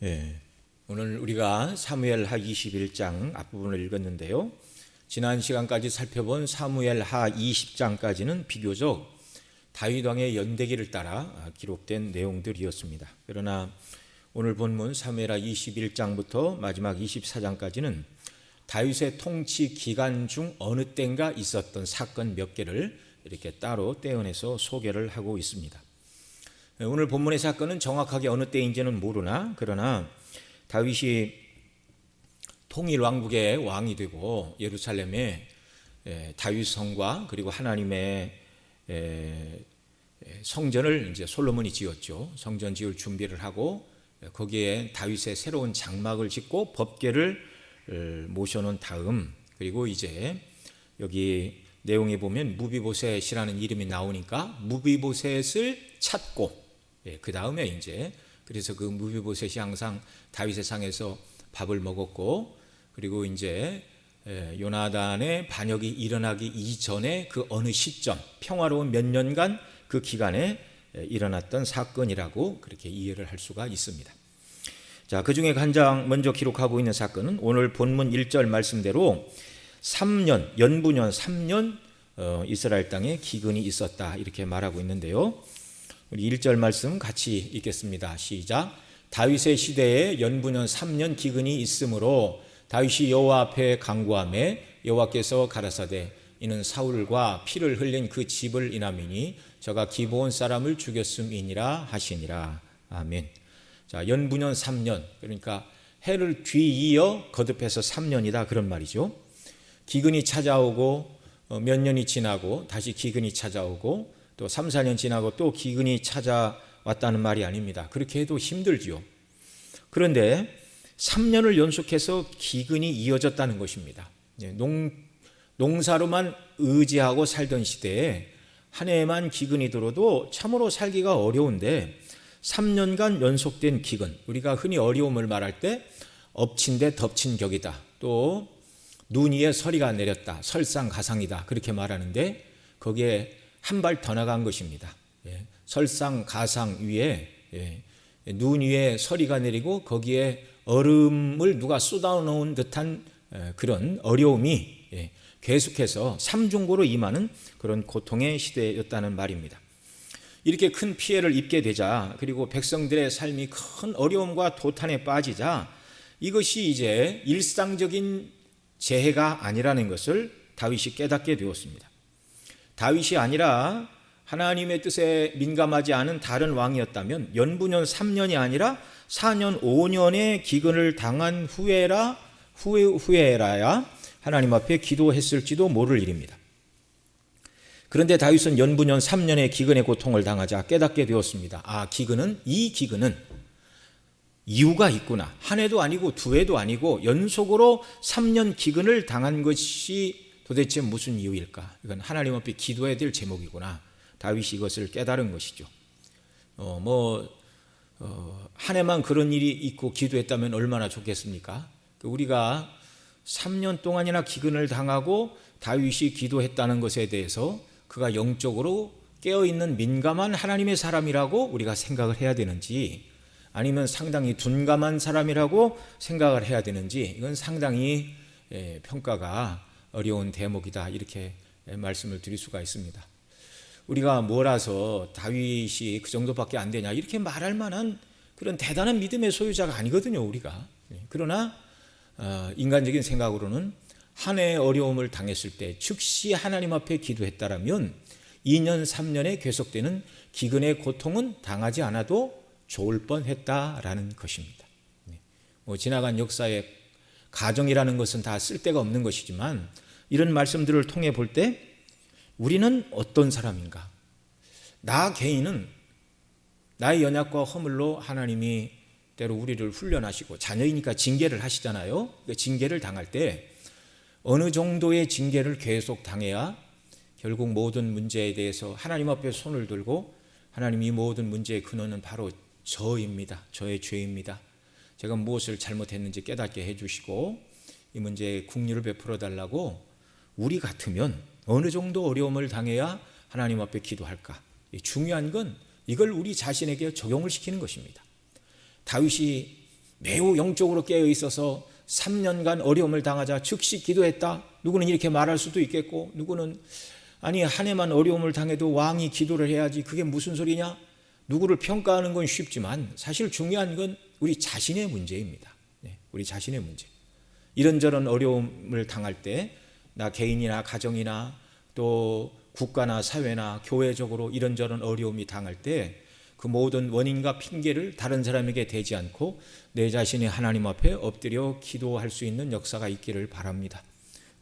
예, 오늘 우리가 사무엘하 21장 앞부분을 읽었는데요. 지난 시간까지 살펴본 사무엘하 20장까지는 비교적 다윗 왕의 연대기를 따라 기록된 내용들이었습니다. 그러나 오늘 본문 사무엘하 21장부터 마지막 24장까지는 다윗의 통치 기간 중 어느 때인가 있었던 사건 몇 개를 이렇게 따로 떼어내서 소개를 하고 있습니다. 오늘 본문의 사건은 정확하게 어느 때인지는 모르나 그러나 다윗이 통일 왕국의 왕이 되고 예루살렘에 다윗 성과 그리고 하나님의 성전을 이제 솔로몬이 지었죠. 성전 지을 준비를 하고 거기에 다윗의 새로운 장막을 짓고 법궤를 모셔놓은 다음 그리고 이제 여기 내용에 보면 무비보셋이라는 이름이 나오니까 무비보셋을 찾고 그 다음에 이제 그래서 그 무비보셋이 항상 다윗의 상에서 밥을 먹었고 그리고 이제 요나단의 반역이 일어나기 이전에 그 어느 시점 평화로운 몇 년간 그 기간에 일어났던 사건이라고 그렇게 이해를 할 수가 있습니다. 자, 그 중에 가장 먼저 기록하고 있는 사건은 오늘 본문 1절 말씀대로 3년 연부년 3년 이스라엘 땅에 기근이 있었다 이렇게 말하고 있는데요. 우리 1절 말씀 같이 읽겠습니다. 시작. 다윗의 시대에 연부년 3년 기근이 있으므로 다윗이 여호와 앞에 간구하매 여호와께서 가라사대 이는 사울과 피를 흘린 그 집을 인함이니 저가 기브온 사람을 죽였음이니라 하시니라. 아멘. 자, 연부년 3년 그러니까 해를 뒤이어 거듭해서 3년이다 그런 말이죠. 기근이 찾아오고 몇 년이 지나고 다시 기근이 찾아오고 또 3, 4년 지나고 또 기근이 찾아왔다는 말이 아닙니다. 그렇게 해도 힘들지요. 그런데 3년을 연속해서 기근이 이어졌다는 것입니다. 농사로만 의지하고 살던 시대에 한 해만 기근이 들어도 참으로 살기가 어려운데 3년간 연속된 기근, 우리가 흔히 어려움을 말할 때 엎친 데 덮친 격이다. 또 눈 위에 서리가 내렸다. 설상가상이다. 그렇게 말하는데 거기에 한 발 더 나간 것입니다. 설상가상 위에 눈 위에 서리가 내리고 거기에 얼음을 누가 쏟아놓은 듯한 그런 어려움이 계속해서 삼중고로 임하는 그런 고통의 시대였다는 말입니다. 이렇게 큰 피해를 입게 되자 그리고 백성들의 삶이 큰 어려움과 도탄에 빠지자 이것이 이제 일상적인 재해가 아니라는 것을 다윗이 깨닫게 되었습니다. 다윗이 아니라 하나님의 뜻에 민감하지 않은 다른 왕이었다면 연부년 3년이 아니라 4년 5년의 기근을 당한 후에라야 하나님 앞에 기도했을지도 모를 일입니다. 그런데 다윗은 연부년 3년의 기근의 고통을 당하자 깨닫게 되었습니다. 아, 이 기근은 이유가 있구나. 한 해도 아니고 두 해도 아니고 연속으로 3년 기근을 당한 것이 도대체 무슨 이유일까? 이건 하나님 앞에 기도해야 될 제목이구나. 다윗이 이것을 깨달은 것이죠. 한 해만 그런 일이 있고 기도했다면 얼마나 좋겠습니까? 우리가 3년 동안이나 기근을 당하고 다윗이 기도했다는 것에 대해서 그가 영적으로 깨어있는 민감한 하나님의 사람이라고 우리가 생각을 해야 되는지 아니면 상당히 둔감한 사람이라고 생각을 해야 되는지 이건 상당히 평가가 어려운 대목이다 이렇게 말씀을 드릴 수가 있습니다. 우리가 뭐라서 다윗이 그 정도밖에 안 되냐 이렇게 말할 만한 그런 대단한 믿음의 소유자가 아니거든요 우리가. 그러나 인간적인 생각으로는 한 해의 어려움을 당했을 때 즉시 하나님 앞에 기도했다라면 2년 3년에 계속되는 기근의 고통은 당하지 않아도 좋을 뻔했다라는 것입니다. 지나간 역사의 가정이라는 것은 다 쓸데가 없는 것이지만 이런 말씀들을 통해 볼 때 우리는 어떤 사람인가? 나 개인은 나의 연약과 허물로 하나님이 때로 우리를 훈련하시고 자녀이니까 징계를 하시잖아요. 징계를 당할 때 어느 정도의 징계를 계속 당해야 결국 모든 문제에 대해서 하나님 앞에 손을 들고 하나님 이 모든 문제의 근원은 바로 저입니다. 저의 죄입니다. 제가 무엇을 잘못했는지 깨닫게 해주시고 이 문제에 긍휼을 베풀어 달라고 우리 같으면 어느 정도 어려움을 당해야 하나님 앞에 기도할까? 중요한 건 이걸 우리 자신에게 적용을 시키는 것입니다. 다윗이 매우 영적으로 깨어 있어서 3년간 어려움을 당하자 즉시 기도했다. 누구는 이렇게 말할 수도 있겠고, 누구는 아니 한 해만 어려움을 당해도 왕이 기도를 해야지 그게 무슨 소리냐. 누구를 평가하는 건 쉽지만 사실 중요한 건 우리 자신의 문제입니다. 우리 자신의 문제. 이런저런 어려움을 당할 때 나 개인이나 가정이나 또 국가나 사회나 교회적으로 이런저런 어려움이 당할 때 그 모든 원인과 핑계를 다른 사람에게 대지 않고 내 자신이 하나님 앞에 엎드려 기도할 수 있는 역사가 있기를 바랍니다.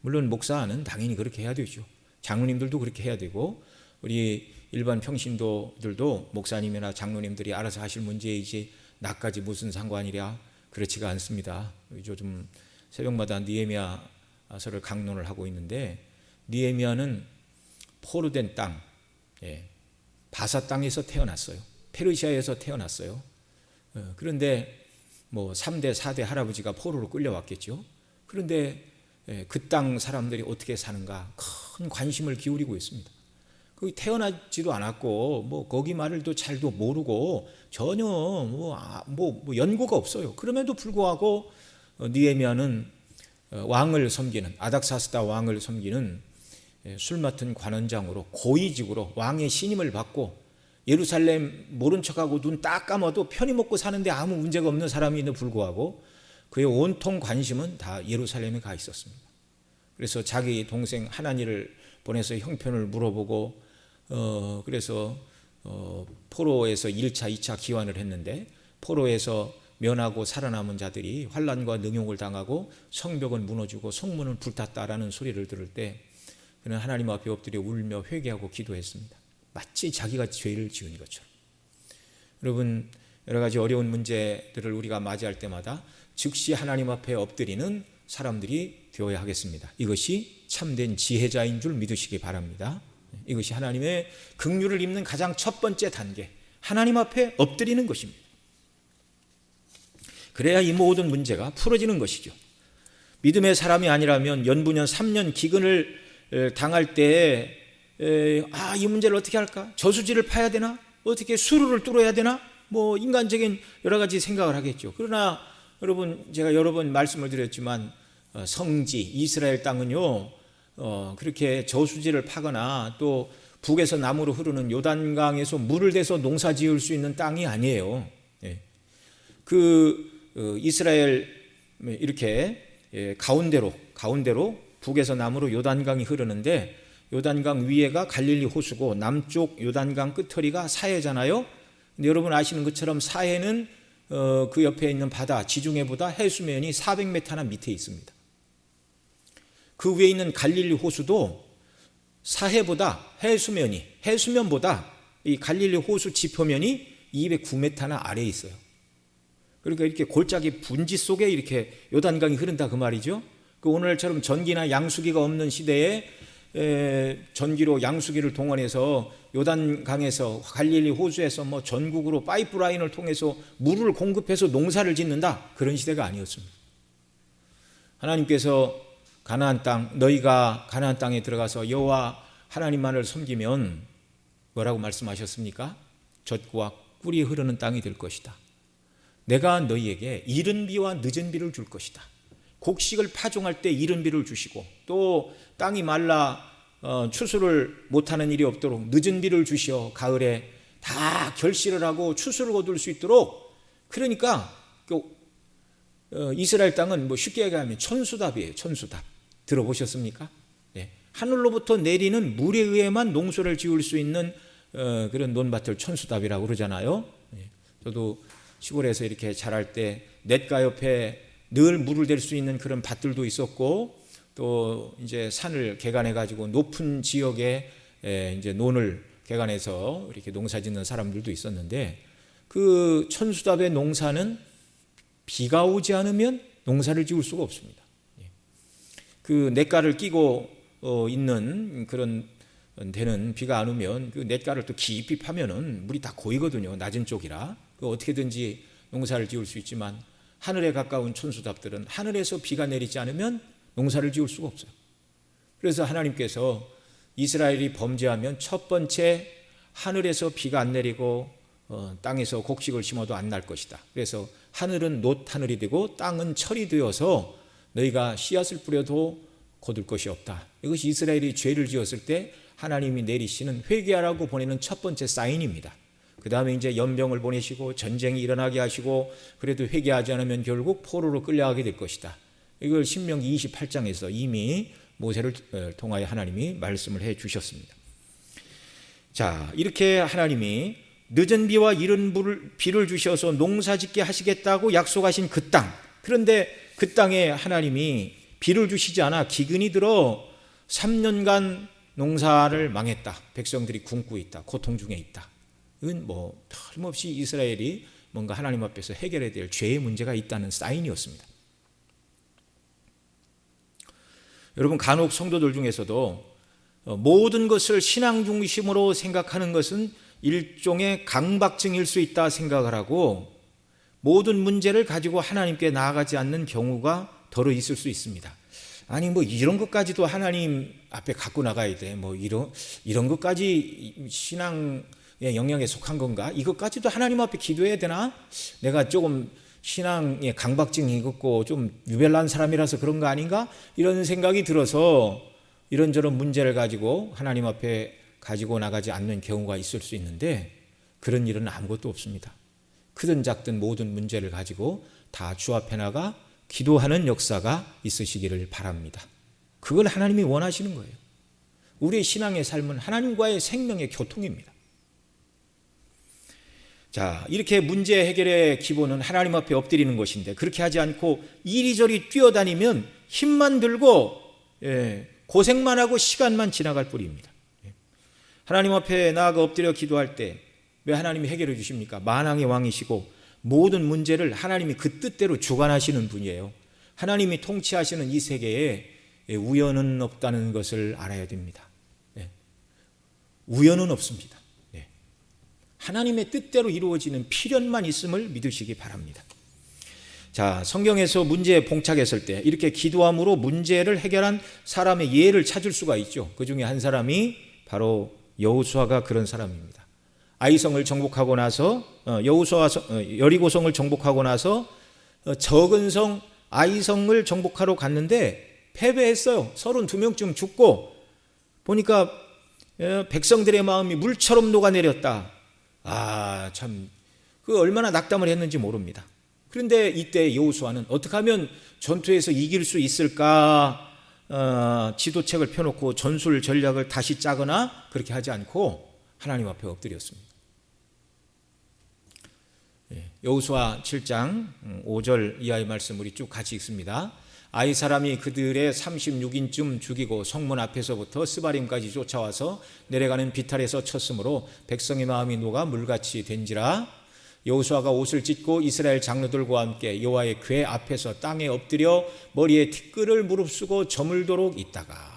물론 목사는 당연히 그렇게 해야 되죠. 장로님들도 그렇게 해야 되고, 우리 일반 평신도들도 목사님이나 장로님들이 알아서 하실 문제이지 나까지 무슨 상관이랴, 그렇지가 않습니다. 요즘 새벽마다 느헤미야서를 강론을 하고 있는데, 느헤미야는 포로된 땅, 바사 땅에서 태어났어요. 페르시아에서 태어났어요. 그런데 뭐 3대 4대 할아버지가 포로로 끌려왔겠죠. 그런데 그 땅 사람들이 어떻게 사는가 큰 관심을 기울이고 있습니다. 거기 태어나지도 않았고 뭐 거기 말을도 잘도 모르고 전혀 뭐 연고가 없어요. 그럼에도 불구하고 느헤미야는 왕을 섬기는, 아닥사스다 왕을 섬기는 술 맡은 관원장으로 고위직으로 왕의 신임을 받고, 예루살렘 모른 척하고 눈 딱 감아도 편히 먹고 사는데 아무 문제가 없는 사람임에도 불구하고 그의 온통 관심은 다 예루살렘에 가 있었습니다. 그래서 자기 동생 하나니를 보내서 형편을 물어보고, 그래서 포로에서 1차, 2차 기환을 했는데, 포로에서 면하고 살아남은 자들이 환난과 능욕을 당하고 성벽은 무너지고 성문은 불탔다라는 소리를 들을 때 그는 하나님 앞에 엎드려 울며 회개하고 기도했습니다. 마치 자기가 죄를 지은 것처럼. 여러분, 여러 가지 어려운 문제들을 우리가 맞이할 때마다 즉시 하나님 앞에 엎드리는 사람들이 되어야 하겠습니다. 이것이 참된 지혜자인 줄 믿으시기 바랍니다. 이것이 하나님의 긍휼을 입는 가장 첫 번째 단계, 하나님 앞에 엎드리는 것입니다. 그래야 이 모든 문제가 풀어지는 것이죠. 믿음의 사람이 아니라면 연부년 3년 기근을 당할 때 이 문제를 어떻게 할까? 저수지를 파야 되나? 어떻게 수로를 뚫어야 되나? 뭐 인간적인 여러 가지 생각을 하겠죠. 그러나 여러분, 제가 여러 번 말씀을 드렸지만 성지 이스라엘 땅은요 그렇게 저수지를 파거나 또 북에서 남으로 흐르는 요단강에서 물을 대서 농사 지을 수 있는 땅이 아니에요. 이스라엘 이렇게 가운데로 북에서 남으로 요단강이 흐르는데, 요단강 위에가 갈릴리 호수고 남쪽 요단강 끝허리가 사해잖아요. 근데 여러분 아시는 것처럼 사해는 그 옆에 있는 바다 지중해보다 해수면이 400m나 밑에 있습니다. 그 위에 있는 갈릴리 호수도 사해보다 해수면보다 이 갈릴리 호수 지표면이 209m나 아래에 있어요. 그러니까 이렇게 골짜기 분지 속에 이렇게 요단강이 흐른다 그 말이죠. 그 오늘처럼 전기나 양수기가 없는 시대에 전기로 양수기를 동원해서 요단강에서 갈릴리 호수에서 뭐 전국으로 파이프라인을 통해서 물을 공급해서 농사를 짓는다, 그런 시대가 아니었습니다. 하나님께서 가나안 땅, 너희가 가나안 땅에 들어가서 여호와 하나님만을 섬기면 뭐라고 말씀하셨습니까? 젖과 꿀이 흐르는 땅이 될 것이다. 내가 너희에게 이른 비와 늦은 비를 줄 것이다. 곡식을 파종할 때 이른 비를 주시고, 또 땅이 말라 추수를 못하는 일이 없도록 늦은 비를 주시어 가을에 다 결실을 하고 추수를 거둘 수 있도록. 그러니까 이스라엘 땅은 뭐 쉽게 얘기하면 천수답이에요. 천수답. 들어보셨습니까? 하늘로부터 내리는 물에 의해만 농소를 지을 수 있는 그런 논밭을 천수답이라고 그러잖아요. 저도 시골에서 이렇게 자랄 때 냇가 옆에 늘 물을 댈 수 있는 그런 밭들도 있었고, 또 이제 산을 개간해 가지고 높은 지역에 이제 논을 개간해서 이렇게 농사 짓는 사람들도 있었는데, 그 천수답의 농사는 비가 오지 않으면 농사를 지을 수가 없습니다. 그 냇가를 끼고 있는 그런 데는 비가 안 오면 그 냇가를 또 깊이 파면은 물이 다 고이거든요. 낮은 쪽이라. 어떻게든지 농사를 지을 수 있지만, 하늘에 가까운 천수답들은 하늘에서 비가 내리지 않으면 농사를 지을 수가 없어요. 그래서 하나님께서 이스라엘이 범죄하면 첫 번째 하늘에서 비가 안 내리고 땅에서 곡식을 심어도 안 날 것이다. 그래서 하늘은 놋하늘이 되고 땅은 철이 되어서 너희가 씨앗을 뿌려도 거둘 것이 없다. 이것이 이스라엘이 죄를 지었을 때 하나님이 내리시는 회개하라고 보내는 첫 번째 사인입니다. 그 다음에 이제 연병을 보내시고 전쟁이 일어나게 하시고 그래도 회개하지 않으면 결국 포로로 끌려가게 될 것이다. 이걸 신명기 28장에서 이미 모세를 통하여 하나님이 말씀을 해 주셨습니다. 자, 이렇게 하나님이 늦은 비와 이른 비를 주셔서 농사짓게 하시겠다고 약속하신 그 땅, 그런데 그 땅에 하나님이 비를 주시지 않아 기근이 들어 3년간 농사를 망했다. 백성들이 굶고 있다. 고통 중에 있다. 이건 틀림없이 이스라엘이 뭔가 하나님 앞에서 해결해야 될 죄의 문제가 있다는 사인이었습니다. 여러분, 간혹 성도들 중에서도 모든 것을 신앙 중심으로 생각하는 것은 일종의 강박증일 수 있다 생각을 하고 모든 문제를 가지고 하나님께 나아가지 않는 경우가 더러 있을 수 있습니다. 아니 이런 것까지도 하나님 앞에 갖고 나가야 돼. 이런 것까지 신앙의 영역에 속한 건가? 이것까지도 하나님 앞에 기도해야 되나? 내가 조금 신앙에 강박증이 있고 좀 유별난 사람이라서 그런 거 아닌가? 이런 생각이 들어서 이런저런 문제를 가지고 하나님 앞에 가지고 나가지 않는 경우가 있을 수 있는데 그런 일은 아무것도 없습니다. 크든 작든 모든 문제를 가지고 다 주 앞에 나가 기도하는 역사가 있으시기를 바랍니다. 그걸 하나님이 원하시는 거예요. 우리의 신앙의 삶은 하나님과의 생명의 교통입니다. 자, 이렇게 문제 해결의 기본은 하나님 앞에 엎드리는 것인데 그렇게 하지 않고 이리저리 뛰어다니면 힘만 들고 고생만 하고 시간만 지나갈 뿐입니다. 하나님 앞에 나아가 엎드려 기도할 때 왜 하나님이 해결해 주십니까? 만왕의 왕이시고 모든 문제를 하나님이 그 뜻대로 주관하시는 분이에요. 하나님이 통치하시는 이 세계에 우연은 없다는 것을 알아야 됩니다. 우연은 없습니다. 하나님의 뜻대로 이루어지는 필연만 있음을 믿으시기 바랍니다. 자, 성경에서 문제에 봉착했을 때 이렇게 기도함으로 문제를 해결한 사람의 예를 찾을 수가 있죠. 그 중에 한 사람이 바로 여호수아가 그런 사람입니다. 아이성을 정복하고 나서 여리고성을 정복하고 나서 적은 성 아이성을 정복하러 갔는데 패배했어요. 32명쯤 죽고 보니까 백성들의 마음이 물처럼 녹아내렸다. 참 그 얼마나 낙담을 했는지 모릅니다. 그런데 이때 여호수아는 어떻게 하면 전투에서 이길 수 있을까 지도책을 펴놓고 전술 전략을 다시 짜거나 그렇게 하지 않고 하나님 앞에 엎드렸습니다. 여호수아 7장 5절 이하의 말씀 우리 쭉 같이 읽습니다. 아이 사람이 그들의 36인쯤 죽이고 성문 앞에서부터 스바림까지 쫓아와서 내려가는 비탈에서 쳤으므로 백성의 마음이 녹아 물같이 된지라. 여호수아가 옷을 찢고 이스라엘 장로들과 함께 여호와의 궤 앞에서 땅에 엎드려 머리에 티끌을 무릅쓰고 저물도록 있다가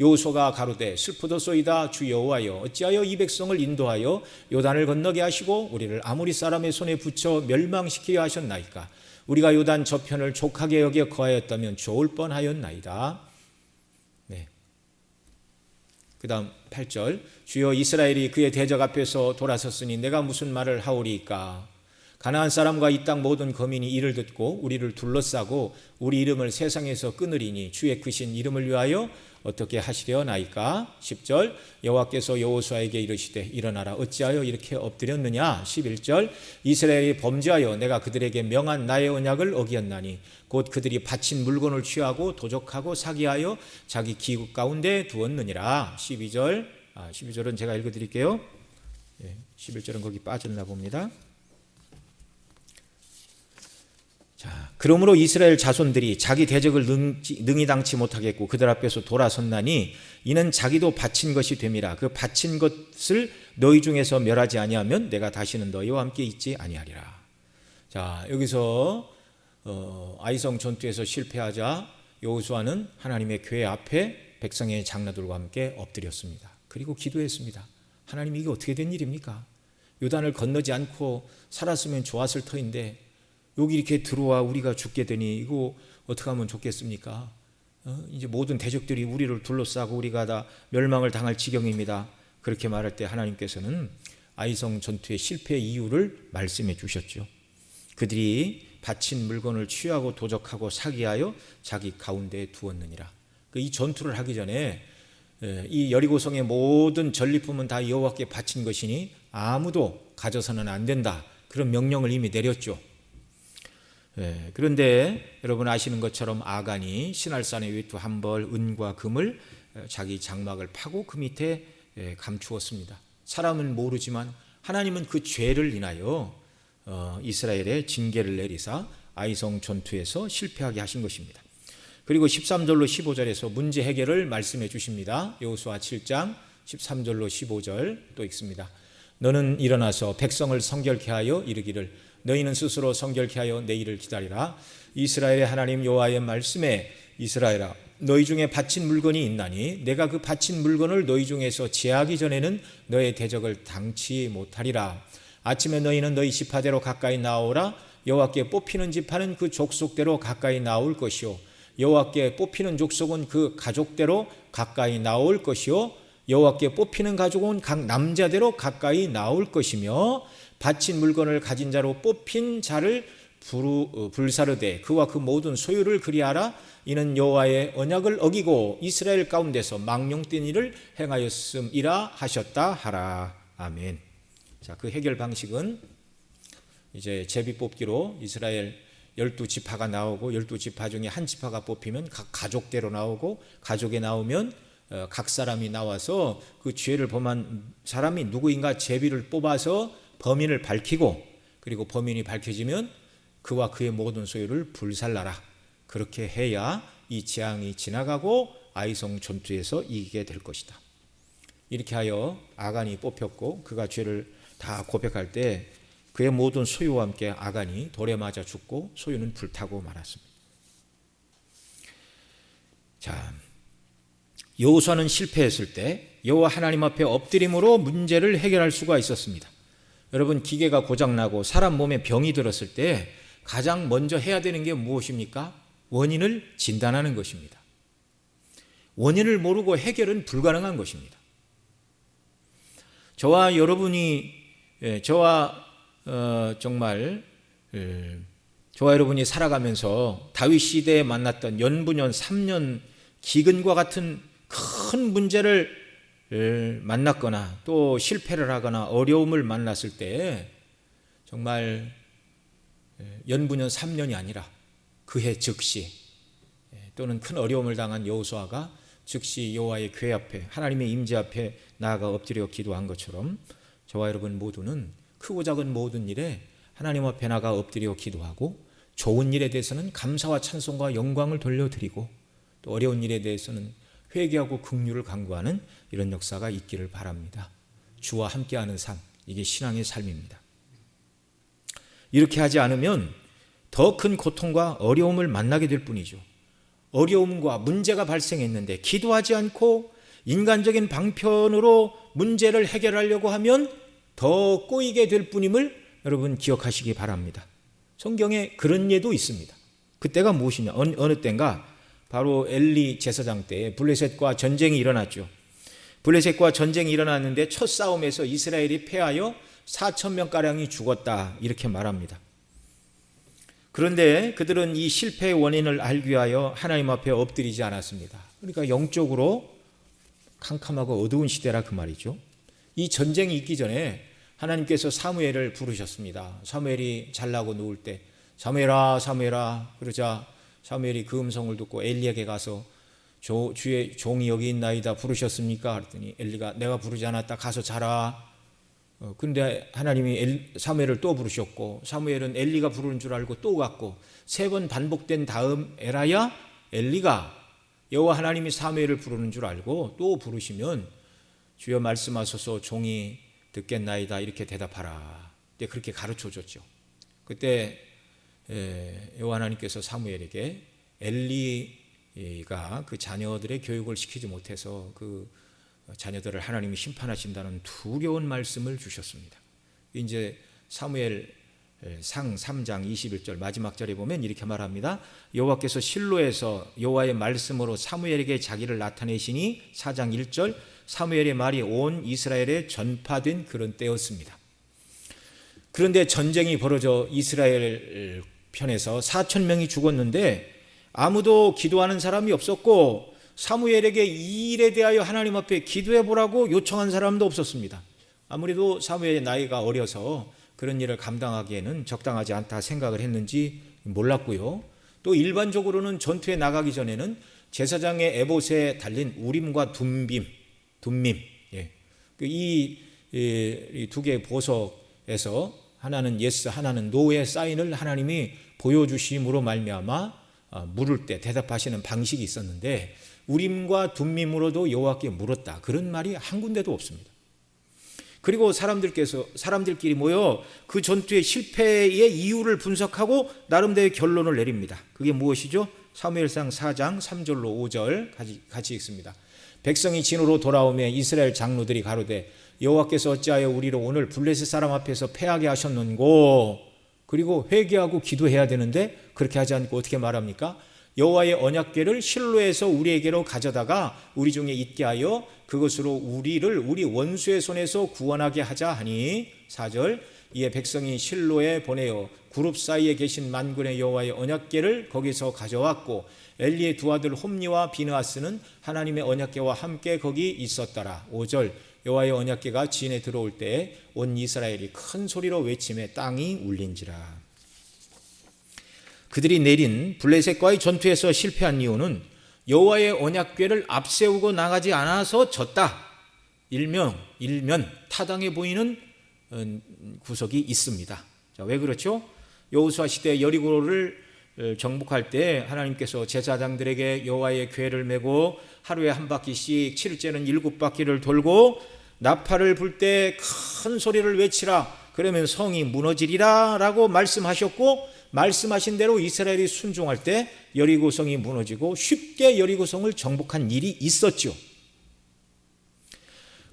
여호수아가 가로되 슬프도소이다. 주 여호와여 어찌하여 이 백성을 인도하여 요단을 건너게 하시고 우리를 아모리 사람의 손에 붙여 멸망시키게 하셨나이까. 우리가 요단 저편을 족하게 여겨 거하였다면 좋을 뻔하였나이다. 그 다음 8절 주여 이스라엘이 그의 대적 앞에서 돌아섰으니 내가 무슨 말을 하오리이까. 가나안 사람과 이 땅 모든 거민이 이를 듣고 우리를 둘러싸고 우리 이름을 세상에서 끊으리니 주의 크신 이름을 위하여 어떻게 하시려나이까. 10절 여호와께서 여호수아에게 이르시되 일어나라 어찌하여 이렇게 엎드렸느냐. 11절 이스라엘이 범죄하여 내가 그들에게 명한 나의 언약을 어기었나니 곧 그들이 바친 물건을 취하고 도적하고 사기하여 자기 기국 가운데 두었느니라. 12절은 제가 읽어드릴게요. 11절은 거기 빠졌나 봅니다. 자, 그러므로 이스라엘 자손들이 자기 대적을 능히 당치 못하겠고 그들 앞에서 돌아섰나니 이는 자기도 바친 것이 됨이라. 그 바친 것을 너희 중에서 멸하지 아니하면 내가 다시는 너희와 함께 있지 아니하리라. 자, 여기서 아이성 전투에서 실패하자 여호수아는 하나님의 궤 앞에 백성의 장로들과 함께 엎드렸습니다. 그리고 기도했습니다. 하나님, 이게 어떻게 된 일입니까? 요단을 건너지 않고 살았으면 좋았을 터인데 여기 이렇게 들어와 우리가 죽게 되니 이거 어떻게 하면 좋겠습니까? 이제 모든 대적들이 우리를 둘러싸고 우리가 다 멸망을 당할 지경입니다. 그렇게 말할 때 하나님께서는 아이성 전투의 실패 이유를 말씀해 주셨죠. 그들이 바친 물건을 취하고 도적하고 사기하여 자기 가운데에 두었느니라. 이 전투를 하기 전에 이 여리고성의 모든 전리품은 다 여호와께 바친 것이니 아무도 가져서는 안 된다. 그런 명령을 이미 내렸죠. 그런데 여러분 아시는 것처럼 아간이 시날산의 외투 한 벌, 은과 금을 자기 장막을 파고 그 밑에 감추었습니다. 사람은 모르지만 하나님은 그 죄를 인하여 이스라엘에 징계를 내리사 아이성 전투에서 실패하게 하신 것입니다. 그리고 13절로 15절에서 문제 해결을 말씀해 주십니다. 여호수아 7장 13절로 15절 또 읽습니다. 너는 일어나서 백성을 성결케 하여 이르기를 너희는 스스로 성결케 하여 내일을 기다리라. 이스라엘의 하나님 여호와의 말씀에 이스라엘아 너희 중에 바친 물건이 있나니 내가 그 바친 물건을 너희 중에서 제하기 전에는 너의 대적을 당치 못하리라. 아침에 너희는 너희 지파대로 가까이 나오라. 여호와께 뽑히는 지파는 그 족속대로 가까이 나올 것이요 여호와께 뽑히는 족속은 그 가족대로 가까이 나올 것이요 여호와께 뽑히는 가족은 각 남자대로 가까이 나올 것이며 바친 물건을 가진 자로 뽑힌 자를 불사르되 그와 그 모든 소유를 그리하라. 이는 여호와의 언약을 어기고 이스라엘 가운데서 망령된 일을 행하였음이라 하셨다 하라. 아멘. 자, 그 해결 방식은 이제 제비 뽑기로 이스라엘 12지파가 나오고 12지파 중에 한 지파가 뽑히면 각 가족대로 나오고 가족에 나오면 각 사람이 나와서 그 죄를 범한 사람이 누구인가 제비를 뽑아서 범인을 밝히고 그리고 범인이 밝혀지면 그와 그의 모든 소유를 불살라라. 그렇게 해야 이 재앙이 지나가고 아이성 전투에서 이기게 될 것이다. 이렇게 하여 아간이 뽑혔고 그가 죄를 다 고백할 때 그의 모든 소유와 함께 아간이 돌에 맞아 죽고 소유는 불타고 말았습니다. 자, 여호수아는 실패했을 때 여호와 하나님 앞에 엎드림으로 문제를 해결할 수가 있었습니다. 여러분 기계가 고장나고 사람 몸에 병이 들었을 때 가장 먼저 해야 되는 게 무엇입니까? 원인을 진단하는 것입니다. 원인을 모르고 해결은 불가능한 것입니다. 저와 여러분이 여러분이 살아가면서 다윗 시대에 만났던 연분연 3년 기근과 같은 큰 문제를 만났거나 또 실패를 하거나 어려움을 만났을 때 정말 연분연 3년이 아니라 그해 즉시 또는 큰 어려움을 당한 여호수아가 즉시 여호와의 궤 앞에 하나님의 임재 앞에 나아가 엎드려 기도한 것처럼 저와 여러분 모두는 크고 작은 모든 일에 하나님 앞에 나가 엎드려 기도하고 좋은 일에 대해서는 감사와 찬송과 영광을 돌려드리고 또 어려운 일에 대해서는 회개하고 긍휼을 간구하는 이런 역사가 있기를 바랍니다. 주와 함께하는 삶, 이게 신앙의 삶입니다. 이렇게 하지 않으면 더 큰 고통과 어려움을 만나게 될 뿐이죠. 어려움과 문제가 발생했는데 기도하지 않고 인간적인 방편으로 문제를 해결하려고 하면 더 꼬이게 될 뿐임을 여러분 기억하시기 바랍니다. 성경에 그런 예도 있습니다. 그때가 무엇이냐? 어느 때인가? 바로 엘리 제사장 때 블레셋과 전쟁이 일어났죠. 블레셋과 전쟁이 일어났는데 첫 싸움에서 이스라엘이 패하여 4,000명가량이 죽었다 이렇게 말합니다. 그런데 그들은 이 실패의 원인을 알기 위하여 하나님 앞에 엎드리지 않았습니다. 그러니까 영적으로 캄캄하고 어두운 시대라 그 말이죠. 이 전쟁이 있기 전에 하나님께서 사무엘을 부르셨습니다. 사무엘이 잘나고 누울 때 사무엘아 사무엘아 그러자 사무엘이 그 음성을 듣고 엘리에게 가서 주의 종이 여기 있나이다 부르셨습니까? 그랬더니 엘리가 내가 부르지 않았다 가서 자라. 근데 하나님이 사무엘을 또 부르셨고 사무엘은 엘리가 부르는 줄 알고 또 갔고 3번 반복된 다음 에라야 엘리가 여호와 하나님이 사무엘을 부르는 줄 알고 또 부르시면 주여 말씀하소서 종이 듣겠나이다 이렇게 대답하라. 그렇게 가르쳐줬죠. 그때 여호와 하나님께서 사무엘에게 엘리가 그 자녀들의 교육을 시키지 못해서 그 자녀들을 하나님이 심판하신다는 두려운 말씀을 주셨습니다. 이제 사무엘 상 3장 21절 마지막 절에 보면 이렇게 말합니다. 여호와께서 실로에서 여호와의 말씀으로 사무엘에게 자기를 나타내시니 4장 1절 사무엘의 말이 온 이스라엘에 전파된 그런 때였습니다. 그런데 전쟁이 벌어져 이스라엘 편에서 4천 명이 죽었는데 아무도 기도하는 사람이 없었고 사무엘에게 이 일에 대하여 하나님 앞에 기도해 보라고 요청한 사람도 없었습니다. 아무래도 사무엘의 나이가 어려서 그런 일을 감당하기에는 적당하지 않다 생각을 했는지 몰랐고요. 또 일반적으로는 전투에 나가기 전에는 제사장의 에봇에 달린 우림과 둠밈, 이 두 개의 보석에서 하나는 예스, 하나는 노의 사인을 하나님이 보여주심으로 말미암아 물을 때 대답하시는 방식이 있었는데 우림과 둠밈으로도 여호와께 물었다. 그런 말이 한 군데도 없습니다. 그리고 사람들끼리 모여 그 전투의 실패의 이유를 분석하고 나름대로의 결론을 내립니다. 그게 무엇이죠? 사무엘상 4장 3절로 5절 같이 읽습니다. 백성이 진으로 돌아오며 이스라엘 장로들이 가로되 여호와께서 어찌하여 우리를 오늘 블레셋 사람 앞에서 패하게 하셨는고. 그리고 회개하고 기도해야 되는데 그렇게 하지 않고 어떻게 말합니까? 여호와의 언약궤를 실로에서 우리에게로 가져다가 우리 중에 있게 하여 그것으로 우리를 우리 원수의 손에서 구원하게 하자 하니 4절 이에 백성이 실로에 보내어 그룹 사이에 계신 만군의 여호와의 언약궤를 거기서 가져왔고 엘리의 두 아들 홈니와 비느하스는 하나님의 언약궤와 함께 거기 있었더라. 5절 여호와의 언약궤가 진에 들어올 때 온 이스라엘이 큰 소리로 외치며 땅이 울린지라. 그들이 내린 블레셋과의 전투에서 실패한 이유는 여호와의 언약궤를 앞세우고 나가지 않아서 졌다. 일면 타당해 보이는 구석이 있습니다. 자, 왜 그렇죠? 여호수아 시대 여리고를 정복할 때 하나님께서 제사장들에게 여호와의 궤를 메고 하루에 한 바퀴씩 7일째는 7바퀴를 돌고 나팔을 불 때 큰 소리를 외치라. 그러면 성이 무너지리라 라고 말씀하셨고 말씀하신 대로 이스라엘이 순종할 때 여리고성이 무너지고 쉽게 여리고성을 정복한 일이 있었죠.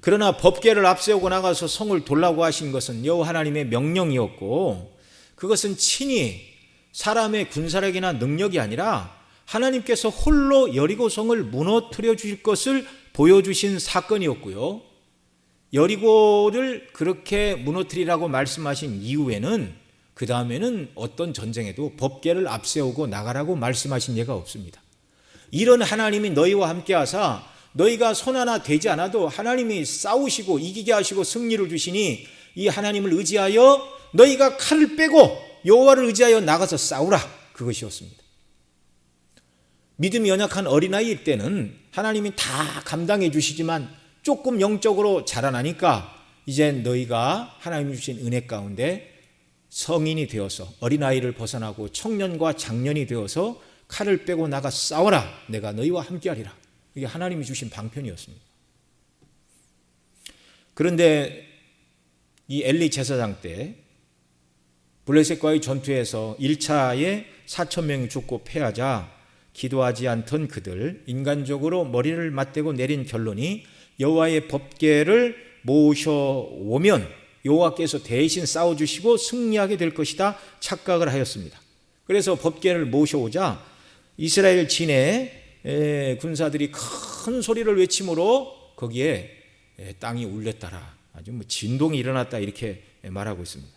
그러나 법궤를 앞세우고 나가서 성을 돌라고 하신 것은 여호와 하나님의 명령이었고 그것은 친히 사람의 군사력이나 능력이 아니라 하나님께서 홀로 여리고성을 무너뜨려 주실 것을 보여주신 사건이었고요. 여리고를 그렇게 무너뜨리라고 말씀하신 이후에는 그 다음에는 어떤 전쟁에도 법궤를 앞세우고 나가라고 말씀하신 예가 없습니다. 이런 하나님이 너희와 함께 하사 너희가 손 하나 대지 않아도 하나님이 싸우시고 이기게 하시고 승리를 주시니 이 하나님을 의지하여 너희가 칼을 빼고 여호와를 의지하여 나가서 싸우라. 그것이었습니다. 믿음이 연약한 어린아이일 때는 하나님이 다 감당해 주시지만 조금 영적으로 자라나니까 이제 너희가 하나님이 주신 은혜 가운데 성인이 되어서 어린아이를 벗어나고 청년과 장년이 되어서 칼을 빼고 나가 싸워라. 내가 너희와 함께하리라. 이게 하나님이 주신 방편이었습니다. 그런데 이 엘리 제사장 때 블레셋과의 전투에서 1차에 4천 명이 죽고 패하자 기도하지 않던 그들 인간적으로 머리를 맞대고 내린 결론이 여호와의 법궤를 모셔오면 여호와께서 대신 싸워주시고 승리하게 될 것이다 착각을 하였습니다. 그래서 법궤를 모셔오자 이스라엘 진의 군사들이 큰 소리를 외침으로 거기에 땅이 울렸더라. 아주 진동이 일어났다 이렇게 말하고 있습니다.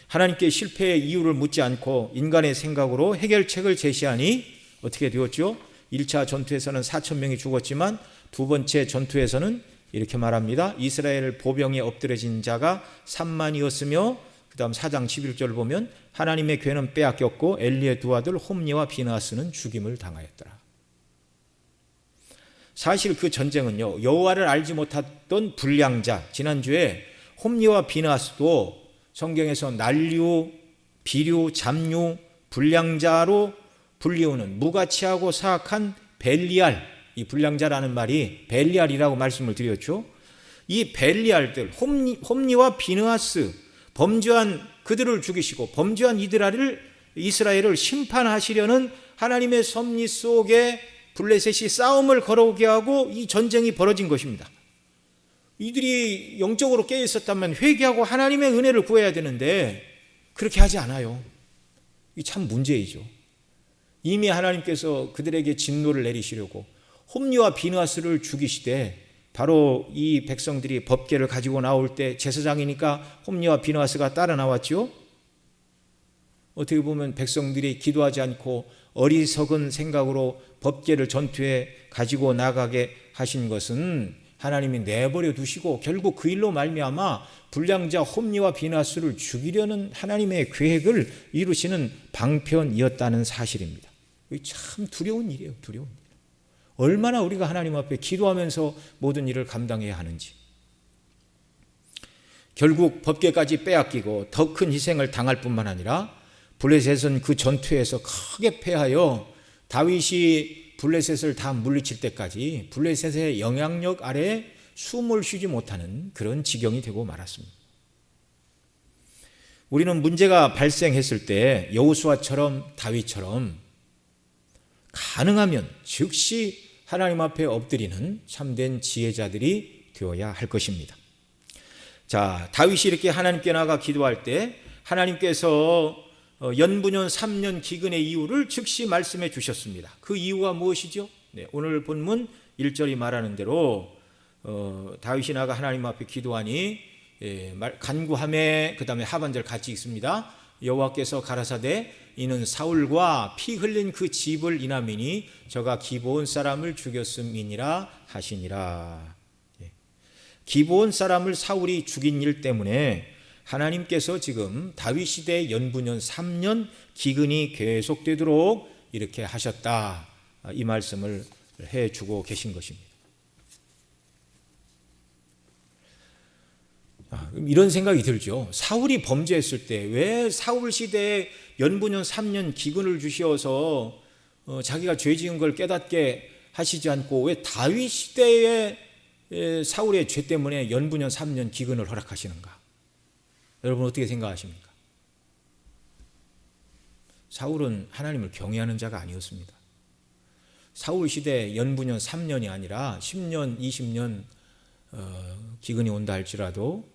하나님께 실패의 이유를 묻지 않고 인간의 생각으로 해결책을 제시하니 어떻게 되었죠? 1차 전투에서는 4천 명이 죽었지만 두 번째 전투에서는 이렇게 말합니다. 이스라엘 보병에 엎드려진 자가 3만이었으며 그 다음 4장 11절을 보면 하나님의 궤는 빼앗겼고 엘리의 두 아들 홈니와 비느하스는 죽임을 당하였더라. 사실 그 전쟁은요 여호와를 알지 못했던 불량자 지난주에 홈니와 비느하스도 성경에서 난류, 비류, 잡류, 불량자로 불리우는 무가치하고 사악한 벨리알 이 불량자라는 말이 벨리알이라고 말씀을 드렸죠. 이 벨리알들 홈니와 비느하스 범죄한 그들을 죽이시고 범죄한 이스라엘을 심판하시려는 하나님의 섭리 속에 블레셋이 싸움을 걸어오게 하고 이 전쟁이 벌어진 것입니다. 이들이 영적으로 깨어 있었다면 회개하고 하나님의 은혜를 구해야 되는데 그렇게 하지 않아요. 이게 참 문제이죠. 이미 하나님께서 그들에게 진노를 내리시려고 홈리와 비느하스를 죽이시되 바로 이 백성들이 법궤를 가지고 나올 때 제사장이니까 홈리와 비느하스가 따라 나왔죠. 어떻게 보면 백성들이 기도하지 않고 어리석은 생각으로 법궤를 전투에 가지고 나가게 하신 것은 하나님이 내버려 두시고 결국 그 일로 말미암아 불량자 홈리와 비느하스를 죽이려는 하나님의 계획을 이루시는 방편이었다는 사실입니다. 이게 참 두려운 일이에요. 두려운 일. 얼마나 우리가 하나님 앞에 기도하면서 모든 일을 감당해야 하는지. 결국 법궤까지 빼앗기고 더 큰 희생을 당할 뿐만 아니라 블레셋은 그 전투에서 크게 패하여 다윗이 블레셋을 다 물리칠 때까지 블레셋의 영향력 아래에 숨을 쉬지 못하는 그런 지경이 되고 말았습니다. 우리는 문제가 발생했을 때 여호수아처럼 다윗처럼 가능하면 즉시 하나님 앞에 엎드리는 참된 지혜자들이 되어야 할 것입니다. 자, 다윗이 이렇게 하나님께 나가 기도할 때 하나님께서 연분연 3년 기근의 이유를 즉시 말씀해 주셨습니다. 그 이유가 무엇이죠? 네, 오늘 본문 1절이 말하는 대로 다윗이 나가 하나님 앞에 기도하니 간구함에 그 다음에 하반절 같이 읽습니다. 여호와께서 가라사대 이는 사울과 피 흘린 그 집을 인함이니 저가 기브온 사람을 죽였음이니라 하시니라. 기브온 사람을 사울이 죽인 일 때문에 하나님께서 지금 다윗 시대 연분연 3년 기근이 계속되도록 이렇게 하셨다. 이 말씀을 해주고 계신 것입니다. 이런 생각이 들죠. 사울이 범죄했을 때 왜 사울 시대에 연분연 3년 기근을 주시어서 자기가 죄 지은 걸 깨닫게 하시지 않고 왜 다윗 시대에 사울의 죄 때문에 연분연 3년 기근을 허락하시는가? 여러분 어떻게 생각하십니까? 사울은 하나님을 경외하는 자가 아니었습니다. 사울 시대 연분연 3년이 아니라 10년, 20년 기근이 온다 할지라도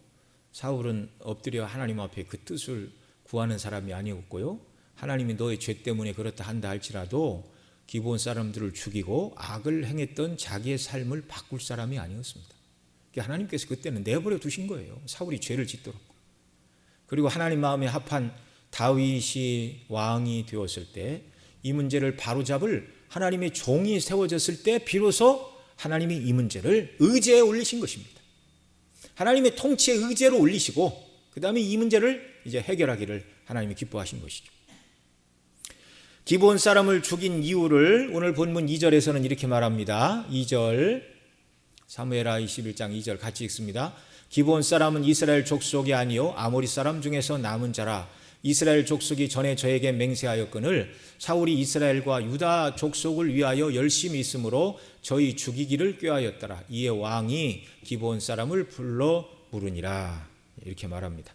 사울은 엎드려 하나님 앞에 그 뜻을 구하는 사람이 아니었고요. 하나님이 너의 죄 때문에 그렇다 한다 할지라도 기브온 사람들을 죽이고 악을 행했던 자기의 삶을 바꿀 사람이 아니었습니다. 하나님께서 그때는 내버려 두신 거예요. 사울이 죄를 짓도록. 그리고 하나님 마음에 합한 다윗이 왕이 되었을 때 이 문제를 바로잡을 하나님의 종이 세워졌을 때 비로소 하나님이 이 문제를 의제에 올리신 것입니다. 하나님의 통치의 의제로 올리시고 그 다음에 이 문제를 이제 해결하기를 하나님이 기뻐하신 것이죠. 기브온 사람을 죽인 이유를 오늘 본문 2절에서는 이렇게 말합니다. 2절 사무엘하 21장 2절 같이 읽습니다. 기브온 사람은 이스라엘 족속이 아니요 아모리 사람 중에서 남은 자라. 이스라엘 족속이 전에 저에게 맹세하였거늘 사울이 이스라엘과 유다 족속을 위하여 열심히 있으므로 저희 죽이기를 꾀하였더라. 이에 왕이 기브온 사람을 불러 물으니라. 이렇게 말합니다.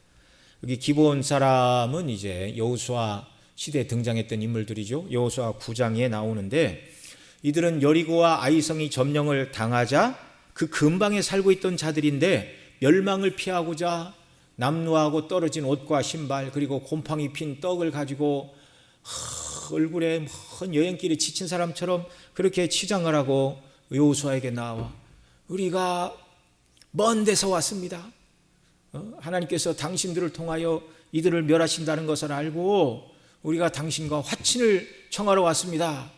여기 기브온 사람은 이제 여호수아 시대에 등장했던 인물들이죠. 여호수아 9장에 나오는데 이들은 여리고와 아이성이 점령을 당하자 그 근방에 살고 있던 자들인데 멸망을 피하고자 남루하고 떨어진 옷과 신발 그리고 곰팡이 핀 떡을 가지고 얼굴에 먼 여행길에 지친 사람처럼 그렇게 치장을 하고 여호수아에게 나와 우리가 먼 데서 왔습니다. 하나님께서 당신들을 통하여 이들을 멸하신다는 것을 알고 우리가 당신과 화친을 청하러 왔습니다.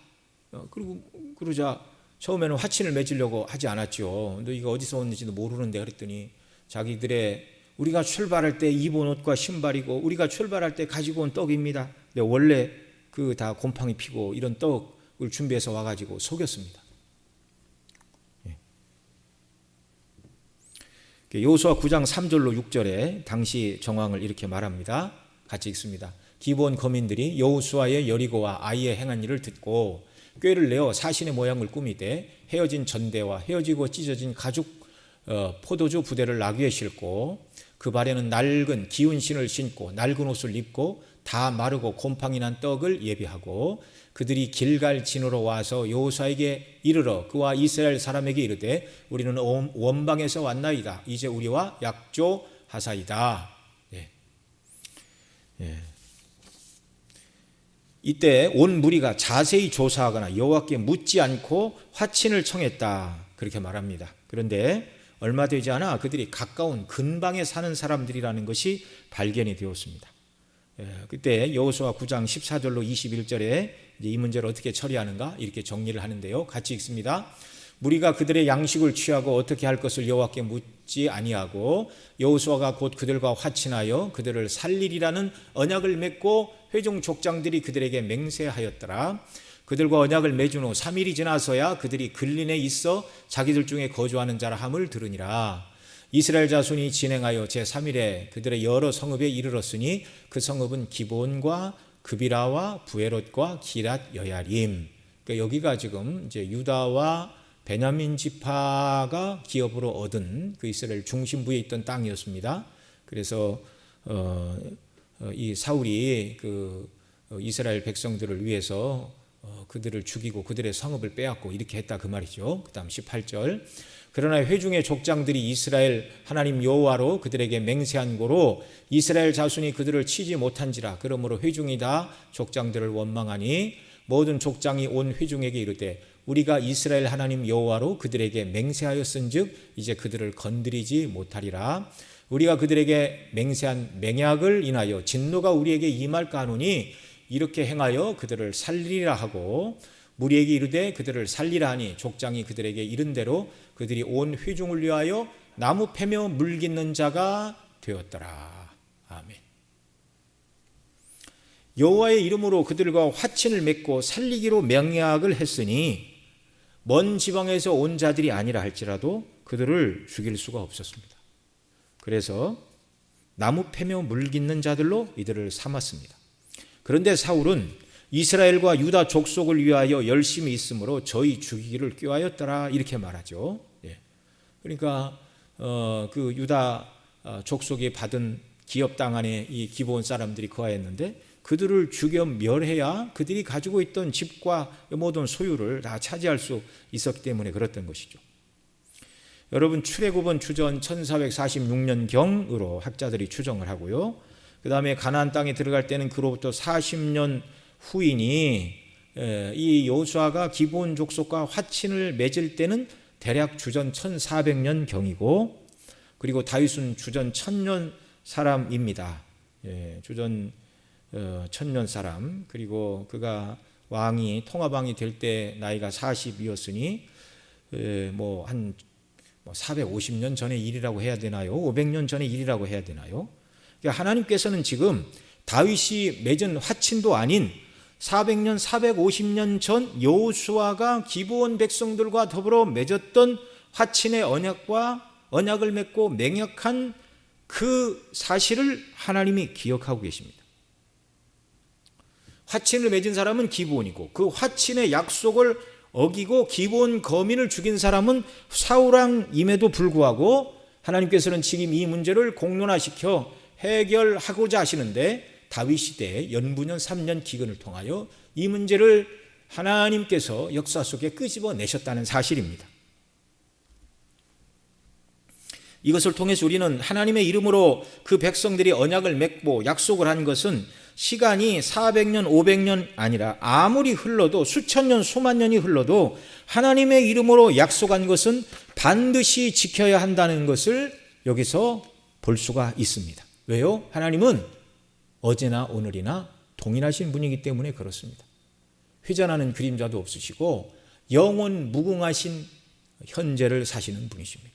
그리고 그러자 처음에는 화친을 맺으려고 하지 않았죠. 너 이거 어디서 왔는지도 모르는데 그랬더니 자기들의 우리가 출발할 때 입은 옷과 신발이고 우리가 출발할 때 가지고 온 떡입니다. 근데 원래 그 다 곰팡이 피고 이런 떡을 준비해서 와가지고 속였습니다. 여호수아 9장 3절로 6절에 당시 정황을 이렇게 말합니다. 같이 읽습니다. 기브온 거민들이 여호수아의 여리고와 아이의 행한 일을 듣고 꾀를 내어 사신의 모양을 꾸미되 헤어진 전대와 헤어지고 찢어진 가죽 포도주 부대를 나귀에 싣고 그 발에는 낡은 기운 신을 신고 낡은 옷을 입고 다 마르고 곰팡이 난 떡을 예비하고 그들이 길갈 진으로 와서 여호수아에게 이르러 그와 이스라엘 사람에게 이르되 우리는 원방에서 왔나이다. 이제 우리와 약조하사이다. 이때 온 무리가 자세히 조사하거나 여호와께 묻지 않고 화친을 청했다 그렇게 말합니다. 그런데 얼마 되지 않아 그들이 가까운 근방에 사는 사람들이라는 것이 발견이 되었습니다. 그때 여호수아 9장 14절로 21절에 이 문제를 어떻게 처리하는가 이렇게 정리를 하는데요. 같이 읽습니다. 무리가 그들의 양식을 취하고 어떻게 할 것을 여호와께 묻지 아니하고 여호수아가 곧 그들과 화친하여 그들을 살리리라는 언약을 맺고 회중 족장들이 그들에게 맹세하였더라. 그들과 언약을 맺은 후 3일이 지나서야 그들이 근린에 있어 자기들 중에 거주하는 자라 함을 들으니라. 이스라엘 자손이 진행하여 제3일에 그들의 여러 성읍에 이르렀으니 그 성읍은 기본과 그비라와 부에롯과 기랏 여야림. 그러니까 여기가 지금 이제 유다와 베냐민 지파가 기업으로 얻은 그 이스라엘 중심부에 있던 땅이었습니다. 그래서 이 사울이 그 이스라엘 백성들을 위해서 그들을 죽이고 그들의 성읍을 빼앗고 이렇게 했다 그 말이죠. 그다음 18절. 그러나 회중의 족장들이 이스라엘 하나님 여호와로 그들에게 맹세한 고로 이스라엘 자손이 그들을 치지 못한지라. 그러므로 회중이 다 족장들을 원망하니 모든 족장이 온 회중에게 이르되 우리가 이스라엘 하나님 여호와로 그들에게 맹세하였은즉 이제 그들을 건드리지 못하리라. 우리가 그들에게 맹세한 맹약을 인하여 진노가 우리에게 임할까 하노니 이렇게 행하여 그들을 살리라 하고 무리에게 이르되 그들을 살리라 하니 족장이 그들에게 이른 대로 그들이 온 회중을 위하여 나무 패며 물 깃는 자가 되었더라. 아멘. 여호와의 이름으로 그들과 화친을 맺고 살리기로 맹약을 했으니 먼 지방에서 온 자들이 아니라 할지라도 그들을 죽일 수가 없었습니다. 그래서 나무 패며 물 깃는 자들로 이들을 삼았습니다. 그런데 사울은 이스라엘과 유다 족속을 위하여 열심히 있으므로 저희 죽이기를 꾀하였더라 이렇게 말하죠. 그러니까 그 유다 족속이 받은 기업 땅 안에 이 기브온 사람들이 거하였는데 그들을 죽여 멸해야 그들이 가지고 있던 집과 모든 소유를 다 차지할 수 있었기 때문에 그랬던 것이죠. 여러분 출애굽은 주전 1446년경으로 학자들이 추정을 하고요. 그 다음에 가나안 땅에 들어갈 때는 그로부터 40년 후이니 이 여호수아가 기브온 족속과 화친을 맺을 때는 대략 주전 1400년경이고 그리고 다윗은 주전 1000년 사람입니다. 주전 1000년 사람. 그리고 그가 왕이 통합왕이 될 때 나이가 40이었으니 한 450년 전의 일이라고 해야 되나요? 500년 전의 일이라고 해야 되나요? 그러니까 하나님께서는 지금 다윗이 맺은 화친도 아닌 400년, 450년 전 여호수아가 기브온 백성들과 더불어 맺었던 화친의 언약을 맺고 맹약한 그 사실을 하나님이 기억하고 계십니다. 화친을 맺은 사람은 기브온이고 그 화친의 약속을 어기고 기브온 거민을 죽인 사람은 사울왕임에도 불구하고 하나님께서는 지금 이 문제를 공론화시켜 해결하고자 하시는데 다윗 시대에 연부년 3년 기근을 통하여 이 문제를 하나님께서 역사 속에 끄집어내셨다는 사실입니다. 이것을 통해서 우리는 하나님의 이름으로 그 백성들이 언약을 맺고 약속을 한 것은 시간이 400년, 500년 아니라 아무리 흘러도 수천 년, 수만 년이 흘러도 하나님의 이름으로 약속한 것은 반드시 지켜야 한다는 것을 여기서 볼 수가 있습니다. 왜요? 하나님은 어제나 오늘이나 동일하신 분이기 때문에 그렇습니다. 회전하는 그림자도 없으시고 영원 무궁하신 현재를 사시는 분이십니다.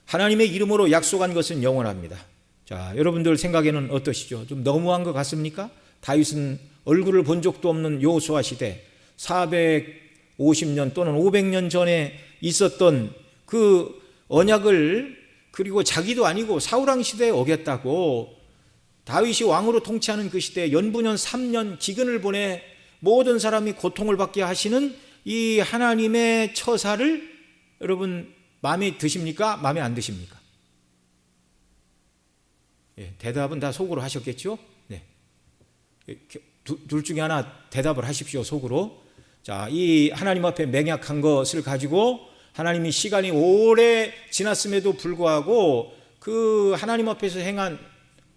하나님의 이름으로 약속한 것은 영원합니다. 자, 여러분들 생각에는 어떠시죠? 좀 너무한 것 같습니까? 다윗은 얼굴을 본 적도 없는 여호수아 시대 450년 또는 500년 전에 있었던 그 언약을 그리고 자기도 아니고 사울왕 시대에 어겼다고 다윗이 왕으로 통치하는 그 시대에 연부년 3년 기근을 보내 모든 사람이 고통을 받게 하시는 이 하나님의 처사를 여러분 마음에 드십니까? 마음에 안 드십니까? 대답은 다 속으로 하셨겠죠? 네. 둘 중에 하나 대답을 하십시오, 속으로. 자, 이 하나님 앞에 맹약한 것을 가지고 하나님이 시간이 오래 지났음에도 불구하고 그 하나님 앞에서 행한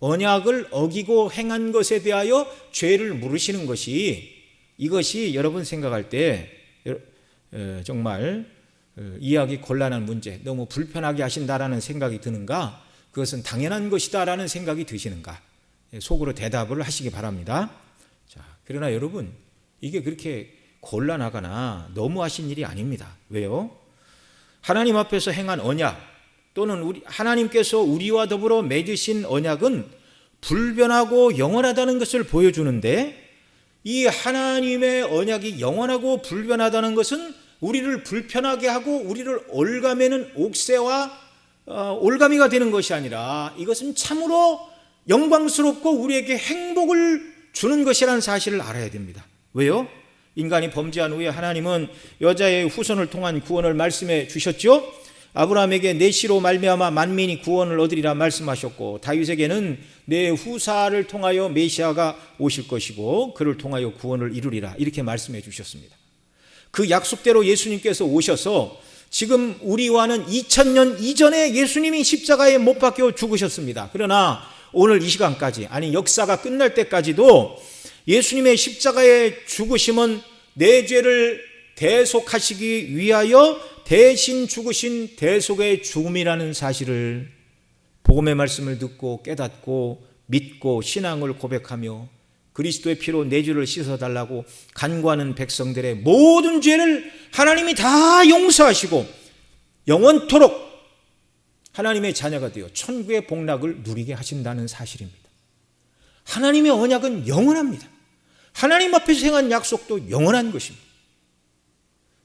언약을 어기고 행한 것에 대하여 죄를 물으시는 것이, 이것이 여러분 생각할 때 정말 이해하기 곤란한 문제, 너무 불편하게 하신다라는 생각이 드는가, 그것은 당연한 것이다라는 생각이 드시는가, 속으로 대답을 하시기 바랍니다. 자, 그러나 여러분, 이게 그렇게 곤란하거나 너무하신 일이 아닙니다. 왜요? 하나님 앞에서 행한 언약 또는 하나님께서 우리와 더불어 맺으신 언약은 불변하고 영원하다는 것을 보여주는데, 이 하나님의 언약이 영원하고 불변하다는 것은 우리를 불편하게 하고 우리를 올가매는 옥새와 올가미가 되는 것이 아니라, 이것은 참으로 영광스럽고 우리에게 행복을 주는 것이라는 사실을 알아야 됩니다. 왜요? 인간이 범죄한 후에 하나님은 여자의 후손을 통한 구원을 말씀해 주셨죠. 아브라함에게 내 씨로 말미암아 만민이 구원을 얻으리라 말씀하셨고, 다윗에게는 내 후사를 통하여 메시아가 오실 것이고 그를 통하여 구원을 이루리라, 이렇게 말씀해 주셨습니다. 그 약속대로 예수님께서 오셔서 지금 우리와는 2000년 이전에 예수님이 십자가에 못 박혀 죽으셨습니다. 그러나 오늘 이 시간까지, 아니 역사가 끝날 때까지도 예수님의 십자가의 죽으심은 내 죄를 대속하시기 위하여 대신 죽으신 대속의 죽음이라는 사실을 복음의 말씀을 듣고 깨닫고 믿고 신앙을 고백하며 그리스도의 피로 내 죄를 씻어달라고 간구하는 백성들의 모든 죄를 하나님이 다 용서하시고 영원토록 하나님의 자녀가 되어 천국의 복락을 누리게 하신다는 사실입니다. 하나님의 언약은 영원합니다. 하나님 앞에서 행한 약속도 영원한 것입니다.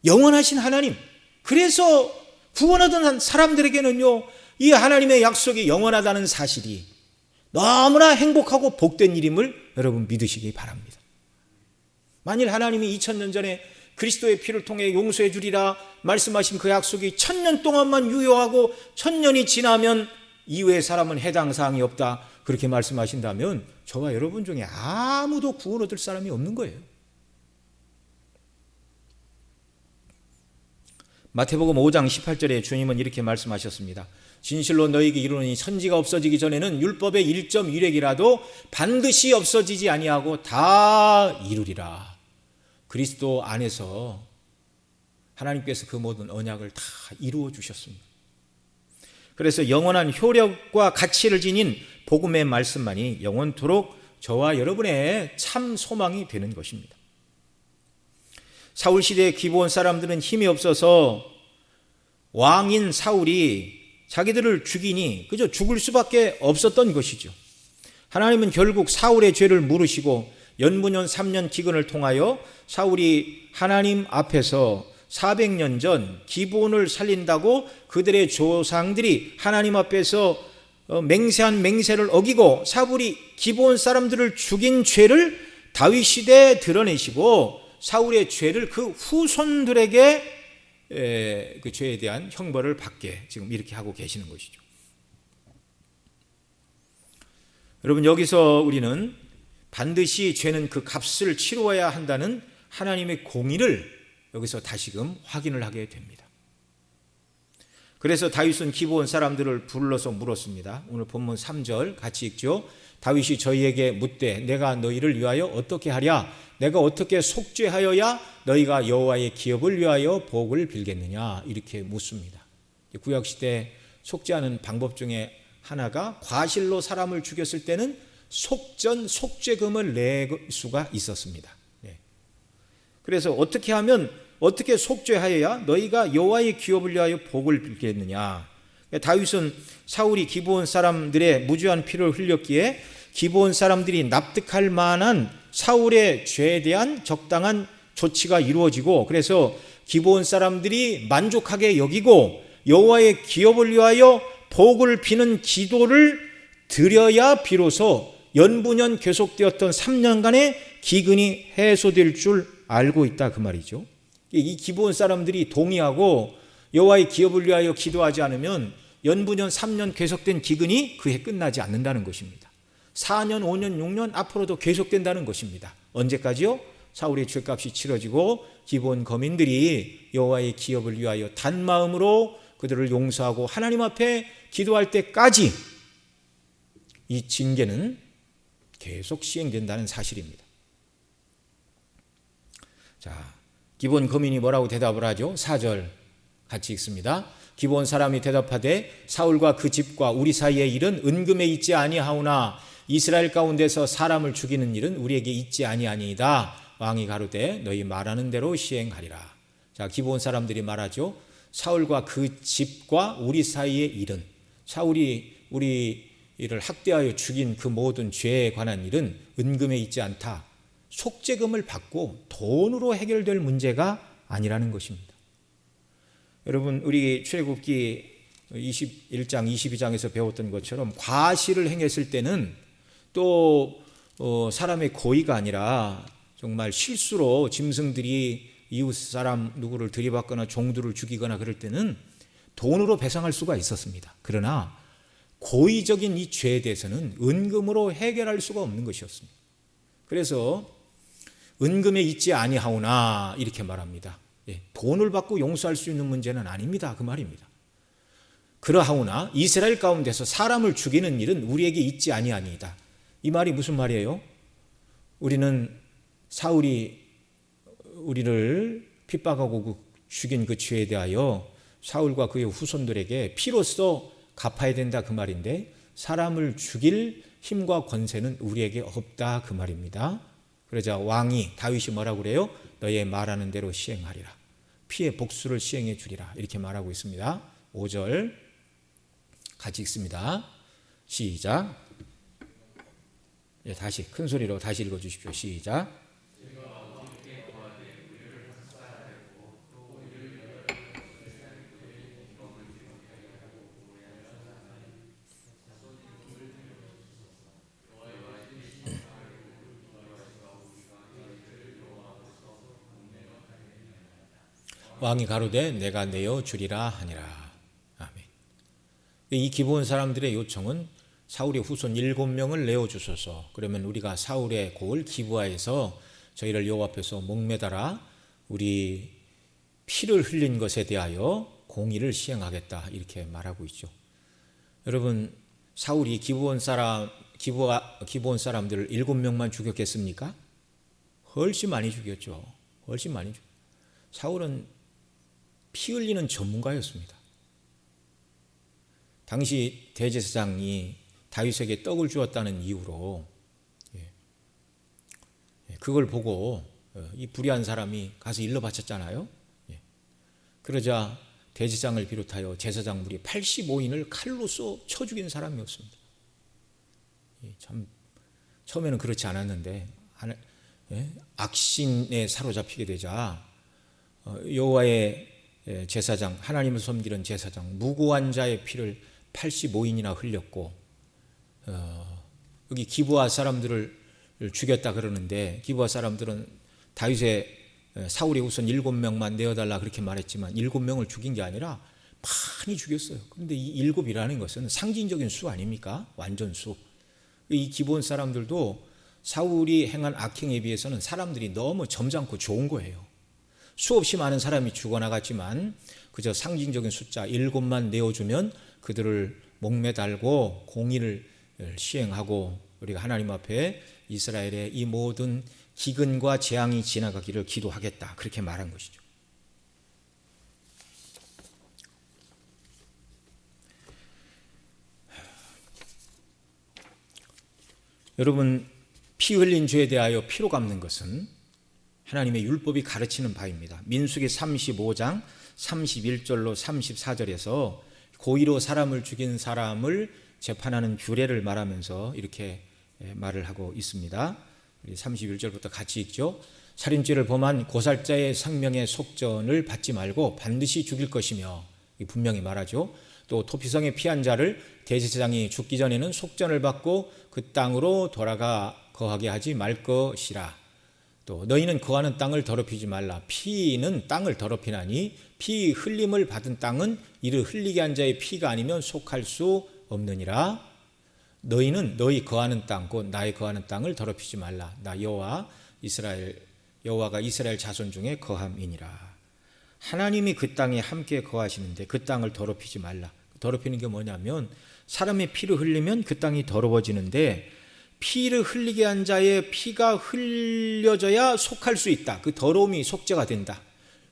영원하신 하나님, 그래서 구원 얻은 사람들에게는요, 이 하나님의 약속이 영원하다는 사실이 너무나 행복하고 복된 일임을 여러분 믿으시기 바랍니다. 만일 하나님이 2000년 전에 그리스도의 피를 통해 용서해 주리라 말씀하신 그 약속이 1000년 동안만 유효하고 1000년이 지나면 이후의 사람은 해당 사항이 없다, 그렇게 말씀하신다면 저와 여러분 중에 아무도 구원 얻을 사람이 없는 거예요. 마태복음 5장 18절에 주님은 이렇게 말씀하셨습니다. 진실로 너희에게 이르노니 천지가 없어지기 전에는 율법의 1.1획이라도 반드시 없어지지 아니하고 다 이루리라. 그리스도 안에서 하나님께서 그 모든 언약을 다 이루어 주셨습니다. 그래서 영원한 효력과 가치를 지닌 복음의 말씀만이 영원토록 저와 여러분의 참 소망이 되는 것입니다. 사울 시대의 기브온 사람들은 힘이 없어서 왕인 사울이 자기들을 죽이니 그저 죽을 수밖에 없었던 것이죠. 하나님은 결국 사울의 죄를 물으시고 연분연 3년 기근을 통하여 사울이 하나님 앞에서 400년 전 기브온을 살린다고 그들의 조상들이 하나님 앞에서 맹세한 맹세를 어기고 사울이 기브온 사람들을 죽인 죄를 다윗 시대에 드러내시고 사울의 죄를 그 후손들에게 그 죄에 대한 형벌을 받게 지금 이렇게 하고 계시는 것이죠. 여러분, 여기서 우리는 반드시 죄는 그 값을 치루어야 한다는 하나님의 공의를 여기서 다시금 확인을 하게 됩니다. 그래서 다윗은 기브온 사람들을 불러서 물었습니다. 오늘 본문 3절 같이 읽죠. 다윗이 저희에게 묻되 내가 너희를 위하여 어떻게 하랴? 내가 어떻게 속죄하여야 너희가 여호와의 기업을 위하여 복을 빌겠느냐? 이렇게 묻습니다. 구약시대 속죄하는 방법 중에 하나가 과실로 사람을 죽였을 때는 속전, 속죄금을 낼 수가 있었습니다. 그래서 어떻게 속죄하여야 너희가 여호와의 기업을 위하여 복을 빌겠느냐? 다윗은 사울이 기브온 사람들의 무죄한 피를 흘렸기에 기브온 사람들이 납득할 만한 사울의 죄에 대한 적당한 조치가 이루어지고, 그래서 기브온 사람들이 만족하게 여기고 여호와의 기업을 위하여 복을 비는 기도를 드려야 비로소 연분연 계속되었던 3년간의 기근이 해소될 줄 알고 있다, 그 말이죠. 이 기브온 사람들이 동의하고 여호와의 기업을 위하여 기도하지 않으면 연분연 3년 계속된 기근이 그해 끝나지 않는다는 것입니다. 4년, 5년, 6년 앞으로도 계속된다는 것입니다. 언제까지요? 사울의 죄값이 치러지고 기브온 거민들이 여호와의 기업을 위하여 단마음으로 그들을 용서하고 하나님 앞에 기도할 때까지 이 징계는 계속 시행된다는 사실입니다. 자, 기브온 거민이 뭐라고 대답을 하죠? 4절 같이 읽습니다. 기브온 사람이 대답하되 사울과 그 집과 우리 사이의 일은 은금에 있지 아니하오나 이스라엘 가운데서 사람을 죽이는 일은 우리에게 있지 아니하니이다. 왕이 가로되 너희 말하는 대로 시행하리라. 자, 기브온 사람들이 말하죠. 사울과 그 집과 우리 사이의 일은, 사울이 우리를 학대하여 죽인 그 모든 죄에 관한 일은 은금에 있지 않다. 속죄금을 받고 돈으로 해결될 문제가 아니라는 것입니다. 여러분, 우리 출애굽기 21장, 22장에서 배웠던 것처럼 과실을 행했을 때는 또 사람의 고의가 아니라 정말 실수로 짐승들이 이웃 사람 누구를 들이받거나 종들을 죽이거나 그럴 때는 돈으로 배상할 수가 있었습니다. 그러나 고의적인 이 죄에 대해서는 은금으로 해결할 수가 없는 것이었습니다. 그래서 은금에 있지 아니하오나 이렇게 말합니다. 돈을 받고 용서할 수 있는 문제는 아닙니다. 그 말입니다. 그러하오나 이스라엘 가운데서 사람을 죽이는 일은 우리에게 있지 아니하니이다. 이 말이 무슨 말이에요? 우리는 사울이 우리를 핍박하고 죽인 그 죄에 대하여 사울과 그의 후손들에게 피로써 갚아야 된다 그 말인데, 사람을 죽일 힘과 권세는 우리에게 없다 그 말입니다. 그러자 왕이, 다윗이 뭐라고 그래요? 너의 말하는 대로 시행하리라. 피의 복수를 시행해 주리라. 이렇게 말하고 있습니다. 5절 같이 읽습니다. 시작. 다시 큰 소리로 다시 읽어 주십시오. 시작. 왕이 가로되 내가 내어 주리라 하니라. 아멘. 이 기브온 사람들의 요청은 사울의 후손 7명을 내어 주소서. 그러면 우리가 사울의 고을 기브아에서 저희를 여호와 앞에서 목매달아 우리 피를 흘린 것에 대하여 공의를 시행하겠다 이렇게 말하고 있죠. 여러분, 사울이 기브온 사람들을 7명만 죽였겠습니까? 훨씬 많이 죽였죠. 훨씬 많이 죽였죠. 사울은 피 흘리는 전문가였습니다. 당시 대제사장이 다윗에게 떡을 주었다는 이유로 그걸 보고 이 불의한 사람이 가서 일러 바쳤잖아요. 그러자 대제사장을 비롯하여 제사장 무리 85인을 칼로 쳐 죽인 사람이었습니다. 참 처음에는 그렇지 않았는데 악신에 사로잡히게 되자 여호와의 제사장, 하나님을 섬기는 제사장 무고한 자의 피를 85인이나 흘렸고, 여기 기브아 사람들을 죽였다 그러는데, 기브아 사람들은 다윗의 사울의 후손 7명만 내어달라 그렇게 말했지만 7명을 죽인 게 아니라 많이 죽였어요. 그런데 이 7이라는 것은 상징적인 수 아닙니까? 완전수. 이 기브온 사람들도 사울이 행한 악행에 비해서는 사람들이 너무 점잖고 좋은 거예요. 수없이 많은 사람이 죽어나갔지만 그저 상징적인 숫자 7만 내어주면 그들을 목매달고 공의를 시행하고 우리가 하나님 앞에 이스라엘의 이 모든 기근과 재앙이 지나가기를 기도하겠다 그렇게 말한 것이죠. 여러분, 피 흘린 죄에 대하여 피로 갚는 것은 하나님의 율법이 가르치는 바입니다. 민수기 35장 31절로 34절에서 고의로 사람을 죽인 사람을 재판하는 규례를 말하면서 이렇게 말을 하고 있습니다. 우리 31절부터 같이 읽죠. 살인죄를 범한 고살자의 생명의 속전을 받지 말고 반드시 죽일 것이며, 분명히 말하죠. 또 토피성에 피한 자를 대제사장이 죽기 전에는 속전을 받고 그 땅으로 돌아가 거하게 하지 말 것이라. 또 너희는 거하는 땅을 더럽히지 말라. 피는 땅을 더럽히나니 피 흘림을 받은 땅은 이를 흘리게 한 자의 피가 아니면 속할 수 없느니라. 너희는 너희 거하는 땅 곧 나의 거하는 땅을 더럽히지 말라. 나 여호와가 이스라엘 자손 중에 거함이니라. 하나님이 그 땅에 함께 거하시는데 그 땅을 더럽히지 말라. 더럽히는 게 뭐냐면 사람의 피를 흘리면 그 땅이 더러워지는데 피를 흘리게 한 자의 피가 흘려져야 속할 수 있다. 그 더러움이 속죄가 된다.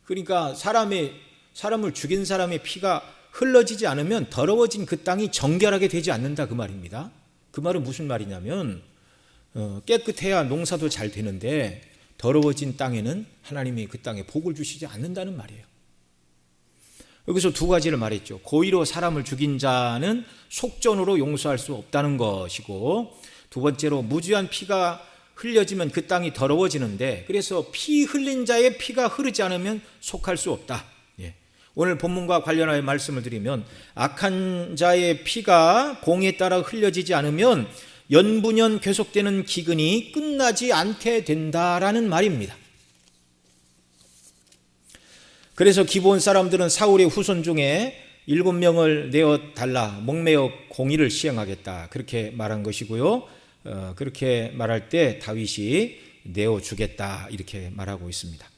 그러니까 사람을 죽인 사람의 피가 흘러지지 않으면 더러워진 그 땅이 정결하게 되지 않는다 그 말입니다. 그 말은 무슨 말이냐면 깨끗해야 농사도 잘 되는데 더러워진 땅에는 하나님이 그 땅에 복을 주시지 않는다는 말이에요. 여기서 두 가지를 말했죠. 고의로 사람을 죽인 자는 속전으로 용서할 수 없다는 것이고, 두 번째로 무죄한 피가 흘려지면 그 땅이 더러워지는데 그래서 피 흘린 자의 피가 흐르지 않으면 속할 수 없다. 오늘 본문과 관련하여 말씀을 드리면 악한 자의 피가 공에 따라 흘려지지 않으면 연분연 계속되는 기근이 끝나지 않게 된다라는 말입니다. 그래서 기브온 사람들은 사울의 후손 중에 7명을 내어달라, 목매어 공의를 시행하겠다 그렇게 말한 것이고요. 그렇게 말할 때 다윗이 내어주겠다 이렇게 말하고 있습니다.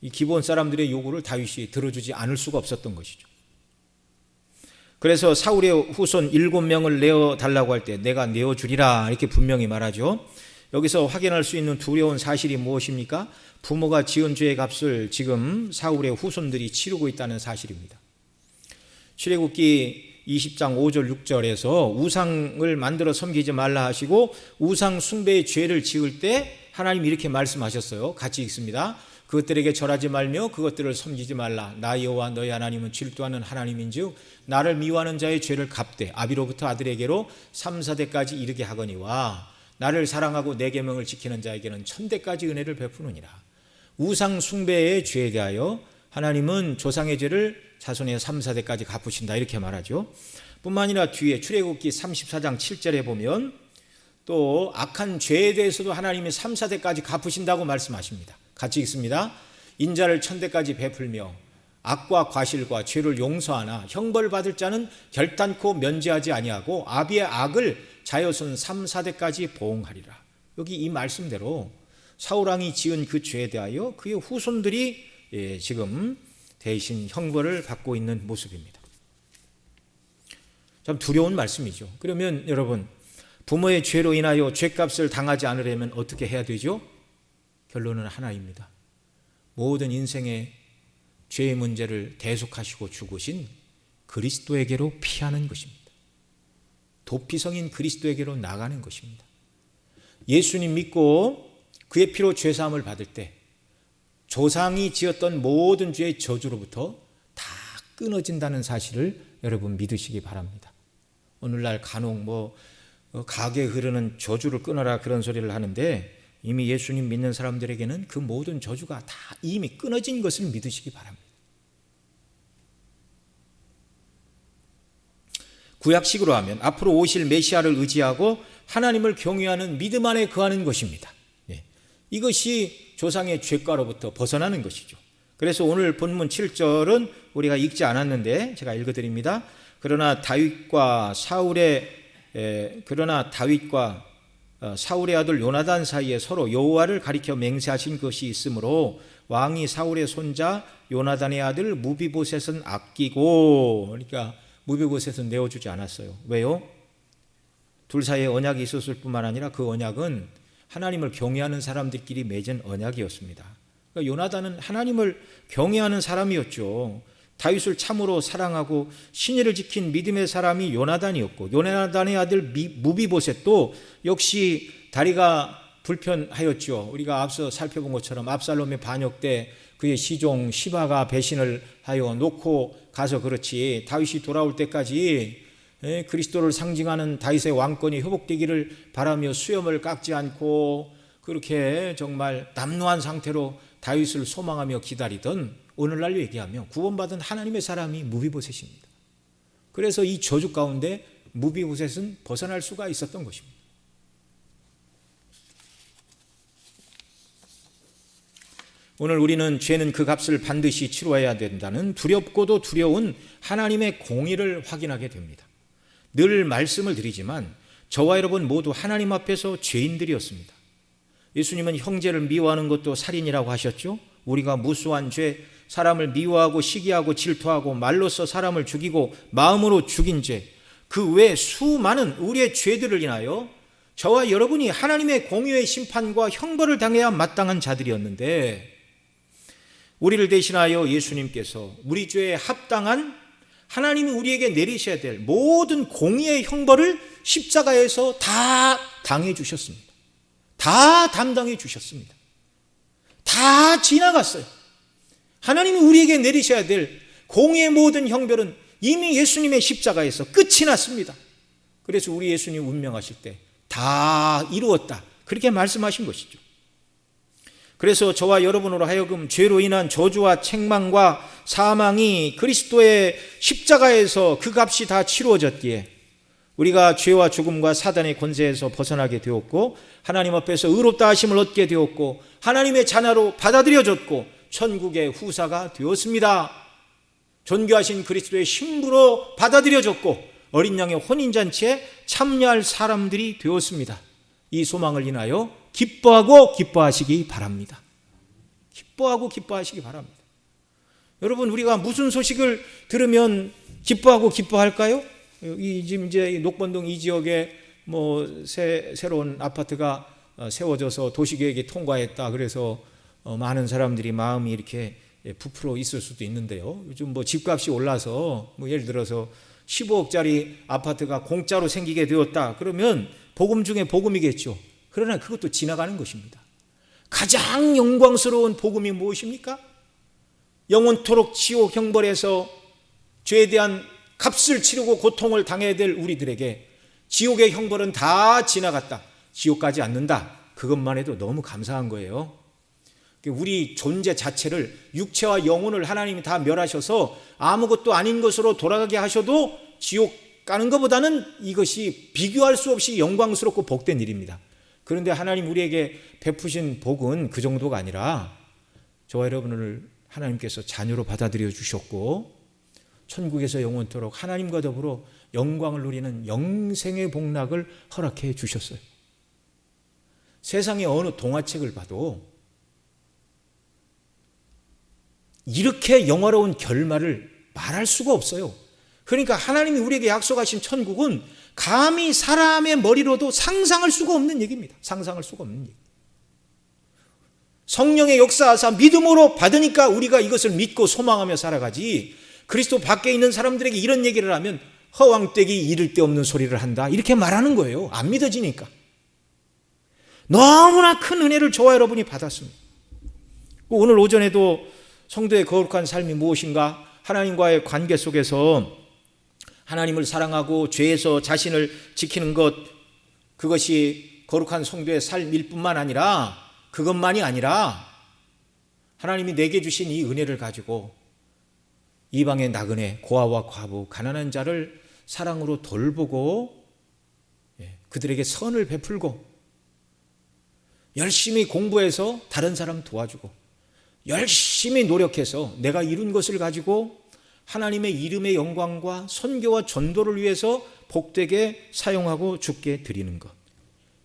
이 기브온 사람들의 요구를 다윗이 들어주지 않을 수가 없었던 것이죠. 그래서 사울의 후손 7명을 내어달라고 할 때 내가 내어주리라 이렇게 분명히 말하죠. 여기서 확인할 수 있는 두려운 사실이 무엇입니까? 부모가 지은 죄의 값을 지금 사울의 후손들이 치르고 있다는 사실입니다. 출애굽기 20장 5절 6절에서 우상을 만들어 섬기지 말라 하시고 우상 숭배의 죄를 지을 때 하나님이 이렇게 말씀하셨어요. 같이 읽습니다. 그것들에게 절하지 말며 그것들을 섬기지 말라. 나 여호와 너희 하나님은 질투하는 하나님인즉 나를 미워하는 자의 죄를 갚되 아비로부터 아들에게로 3, 4대까지 이르게 하거니와 나를 사랑하고 내 계명을 지키는 자에게는 1000대까지 은혜를 베푸느니라. 우상 숭배의 죄에 대하여 하나님은 조상의 죄를 자손의 3, 4대까지 갚으신다 이렇게 말하죠. 뿐만 아니라 뒤에 출애굽기 34장 7절에 보면 또 악한 죄에 대해서도 하나님이 3, 4대까지 갚으신다고 말씀하십니다. 같이 읽습니다. 인자를 1000대까지 베풀며 악과 과실과 죄를 용서하나 형벌 받을 자는 결단코 면제하지 아니하고 아비의 악을 자여손 3, 4대까지 보응하리라. 여기 이 말씀대로 사울왕이 지은 그 죄에 대하여 그의 후손들이 지금 대신 형벌을 받고 있는 모습입니다. 참 두려운 말씀이죠. 그러면 여러분, 부모의 죄로 인하여 죄값을 당하지 않으려면 어떻게 해야 되죠? 결론은 하나입니다. 모든 인생의 죄의 문제를 대속하시고 죽으신 그리스도에게로 피하는 것입니다. 도피성인 그리스도에게로 나가는 것입니다. 예수님 믿고 그의 피로 죄사함을 받을 때 조상이 지었던 모든 죄의 저주로부터 다 끊어진다는 사실을 여러분 믿으시기 바랍니다. 오늘날 간혹 가게 흐르는 저주를 끊어라 그런 소리를 하는데 이미 예수님 믿는 사람들에게는 그 모든 저주가 다 이미 끊어진 것을 믿으시기 바랍니다. 구약식으로 하면 앞으로 오실 메시아를 의지하고 하나님을 경외하는 믿음 안에 거하는 것입니다. 이것이 조상의 죄가로부터 벗어나는 것이죠. 그래서 오늘 본문 7절은 우리가 읽지 않았는데 제가 읽어드립니다. 그러나 다윗과 사울의 아들 요나단 사이에 서로 여호와를 가리켜 맹세하신 것이 있으므로 왕이 사울의 손자 요나단의 아들 무비보셋은 아끼고, 그러니까 무비보셋은 내어주지 않았어요. 왜요? 둘 사이에 언약이 있었을 뿐만 아니라 그 언약은 하나님을 경외하는 사람들끼리 맺은 언약이었습니다. 그러니까 요나단은 하나님을 경외하는 사람이었죠. 다윗을 참으로 사랑하고 신의를 지킨 믿음의 사람이 요나단이었고, 요나단의 아들 무비보셋도 역시 다리가 불편하였죠. 우리가 앞서 살펴본 것처럼 압살롬의 반역 때 그의 시종 시바가 배신을 하여 놓고 가서 그렇지, 다윗이 돌아올 때까지 그리스도를 상징하는 다윗의 왕권이 회복되기를 바라며 수염을 깎지 않고 그렇게 정말 남루한 상태로 다윗을 소망하며 기다리던, 오늘날 얘기하면 구원받은 하나님의 사람이 무비보셋입니다. 그래서 이 저주 가운데 무비보셋은 벗어날 수가 있었던 것입니다. 오늘 우리는 죄는 그 값을 반드시 치러야 된다는 두렵고도 두려운 하나님의 공의를 확인하게 됩니다. 늘 말씀을 드리지만 저와 여러분 모두 하나님 앞에서 죄인들이었습니다. 예수님은 형제를 미워하는 것도 살인이라고 하셨죠. 우리가 무수한 죄, 사람을 미워하고 시기하고 질투하고 말로써 사람을 죽이고 마음으로 죽인 죄, 그 외 수많은 우리의 죄들을 인하여 저와 여러분이 하나님의 공의의 심판과 형벌을 당해야 마땅한 자들이었는데, 우리를 대신하여 예수님께서 우리 죄에 합당한 하나님이 우리에게 내리셔야 될 모든 공의의 형벌을 십자가에서 다 당해 주셨습니다. 다 담당해 주셨습니다. 다 지나갔어요. 하나님이 우리에게 내리셔야 될 공의의 모든 형벌은 이미 예수님의 십자가에서 끝이 났습니다. 그래서 우리 예수님 운명하실 때 다 이루었다, 그렇게 말씀하신 것이죠. 그래서 저와 여러분으로 하여금 죄로 인한 저주와 책망과 사망이 그리스도의 십자가에서 그 값이 다 치루어졌기에 우리가 죄와 죽음과 사단의 권세에서 벗어나게 되었고, 하나님 앞에서 의롭다 하심을 얻게 되었고, 하나님의 자녀로 받아들여졌고, 천국의 후사가 되었습니다. 존귀하신 그리스도의 신부로 받아들여졌고, 어린 양의 혼인잔치에 참여할 사람들이 되었습니다. 이 소망을 인하여 기뻐하고 기뻐하시기 바랍니다. 기뻐하고 기뻐하시기 바랍니다. 여러분, 우리가 무슨 소식을 들으면 기뻐하고 기뻐할까요? 지금 이제 녹번동 이 지역에 새로운 아파트가 세워져서 도시계획이 통과했다, 그래서 많은 사람들이 마음이 이렇게 부풀어 있을 수도 있는데요. 요즘 집값이 올라서 예를 들어서 15억짜리 아파트가 공짜로 생기게 되었다, 그러면 복음 중에 복음이겠죠. 그러나 그것도 지나가는 것입니다. 가장 영광스러운 복음이 무엇입니까? 영원토록 지옥 형벌에서 죄에 대한 값을 치르고 고통을 당해야 될 우리들에게 지옥의 형벌은 다 지나갔다, 지옥 가지 않는다, 그것만 해도 너무 감사한 거예요. 우리 존재 자체를, 육체와 영혼을 하나님이 다 멸하셔서 아무것도 아닌 것으로 돌아가게 하셔도 지옥 가는 것보다는 이것이 비교할 수 없이 영광스럽고 복된 일입니다. 그런데 하나님 우리에게 베푸신 복은 그 정도가 아니라 저와 여러분을 하나님께서 자녀로 받아들여 주셨고, 천국에서 영원토록 하나님과 더불어 영광을 누리는 영생의 복락을 허락해 주셨어요. 세상의 어느 동화책을 봐도 이렇게 영화로운 결말을 말할 수가 없어요. 그러니까 하나님이 우리에게 약속하신 천국은 감히 사람의 머리로도 상상할 수가 없는 얘기입니다. 상상할 수가 없는 얘기. 성령의 역사하사 믿음으로 받으니까 우리가 이것을 믿고 소망하며 살아가지, 그리스도 밖에 있는 사람들에게 이런 얘기를 하면 허황되기 이를 데 없는 소리를 한다, 이렇게 말하는 거예요. 안 믿어지니까. 너무나 큰 은혜를 저와 여러분이 받았습니다. 오늘 오전에도 성도의 거룩한 삶이 무엇인가, 하나님과의 관계 속에서 하나님을 사랑하고 죄에서 자신을 지키는 것, 그것이 거룩한 성도의 삶일 뿐만 아니라, 그것만이 아니라 하나님이 내게 주신 이 은혜를 가지고 이방의 나그네, 고아와 과부, 가난한 자를 사랑으로 돌보고 그들에게 선을 베풀고, 열심히 공부해서 다른 사람 도와주고, 열심히 노력해서 내가 이룬 것을 가지고 하나님의 이름의 영광과 선교와 전도를 위해서 복되게 사용하고 주께 드리는 것,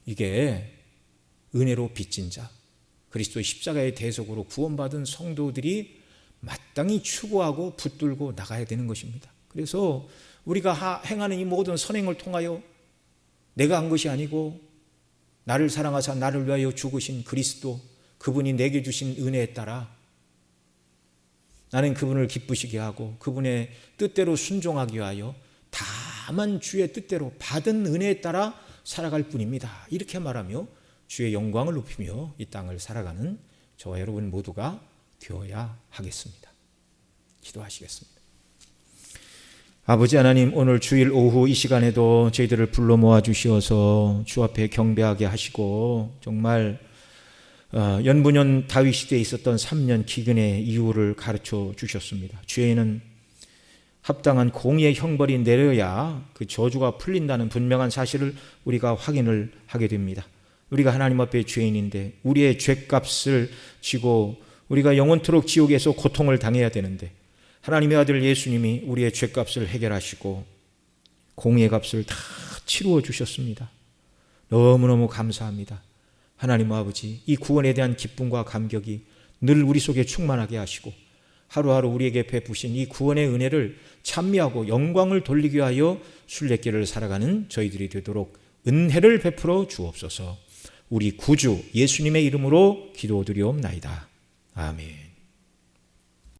이게 은혜로 빚진 자, 그리스도의 십자가의 대속으로 구원받은 성도들이 마땅히 추구하고 붙들고 나가야 되는 것입니다. 그래서 우리가 행하는 이 모든 선행을 통하여 내가 한 것이 아니고 나를 사랑하사 나를 위하여 죽으신 그리스도, 그분이 내게 주신 은혜에 따라 나는 그분을 기쁘시게 하고 그분의 뜻대로 순종하기 위하여 다만 주의 뜻대로 받은 은혜에 따라 살아갈 뿐입니다. 이렇게 말하며 주의 영광을 높이며 이 땅을 살아가는 저와 여러분 모두가 되어야 하겠습니다. 기도하시겠습니다. 아버지 하나님, 오늘 주일 오후 이 시간에도 저희들을 불러 모아 주시어서 주 앞에 경배하게 하시고, 정말 연분연 다윗 시대에 있었던 3년 기근의 이유를 가르쳐 주셨습니다. 죄에는 합당한 공의의 형벌이 내려야 그 저주가 풀린다는 분명한 사실을 우리가 확인을 하게 됩니다. 우리가 하나님 앞에 죄인인데 우리의 죄값을 지고 우리가 영원토록 지옥에서 고통을 당해야 되는데, 하나님의 아들 예수님이 우리의 죄값을 해결하시고 공의의 값을 다 치루어 주셨습니다. 너무너무 감사합니다. 하나님 아버지, 이 구원에 대한 기쁨과 감격이 늘 우리 속에 충만하게 하시고 하루하루 우리에게 베푸신 이 구원의 은혜를 찬미하고 영광을 돌리게 하여 순례길을 살아가는 저희들이 되도록 은혜를 베풀어 주옵소서. 우리 구주 예수님의 이름으로 기도드리옵나이다. 아멘.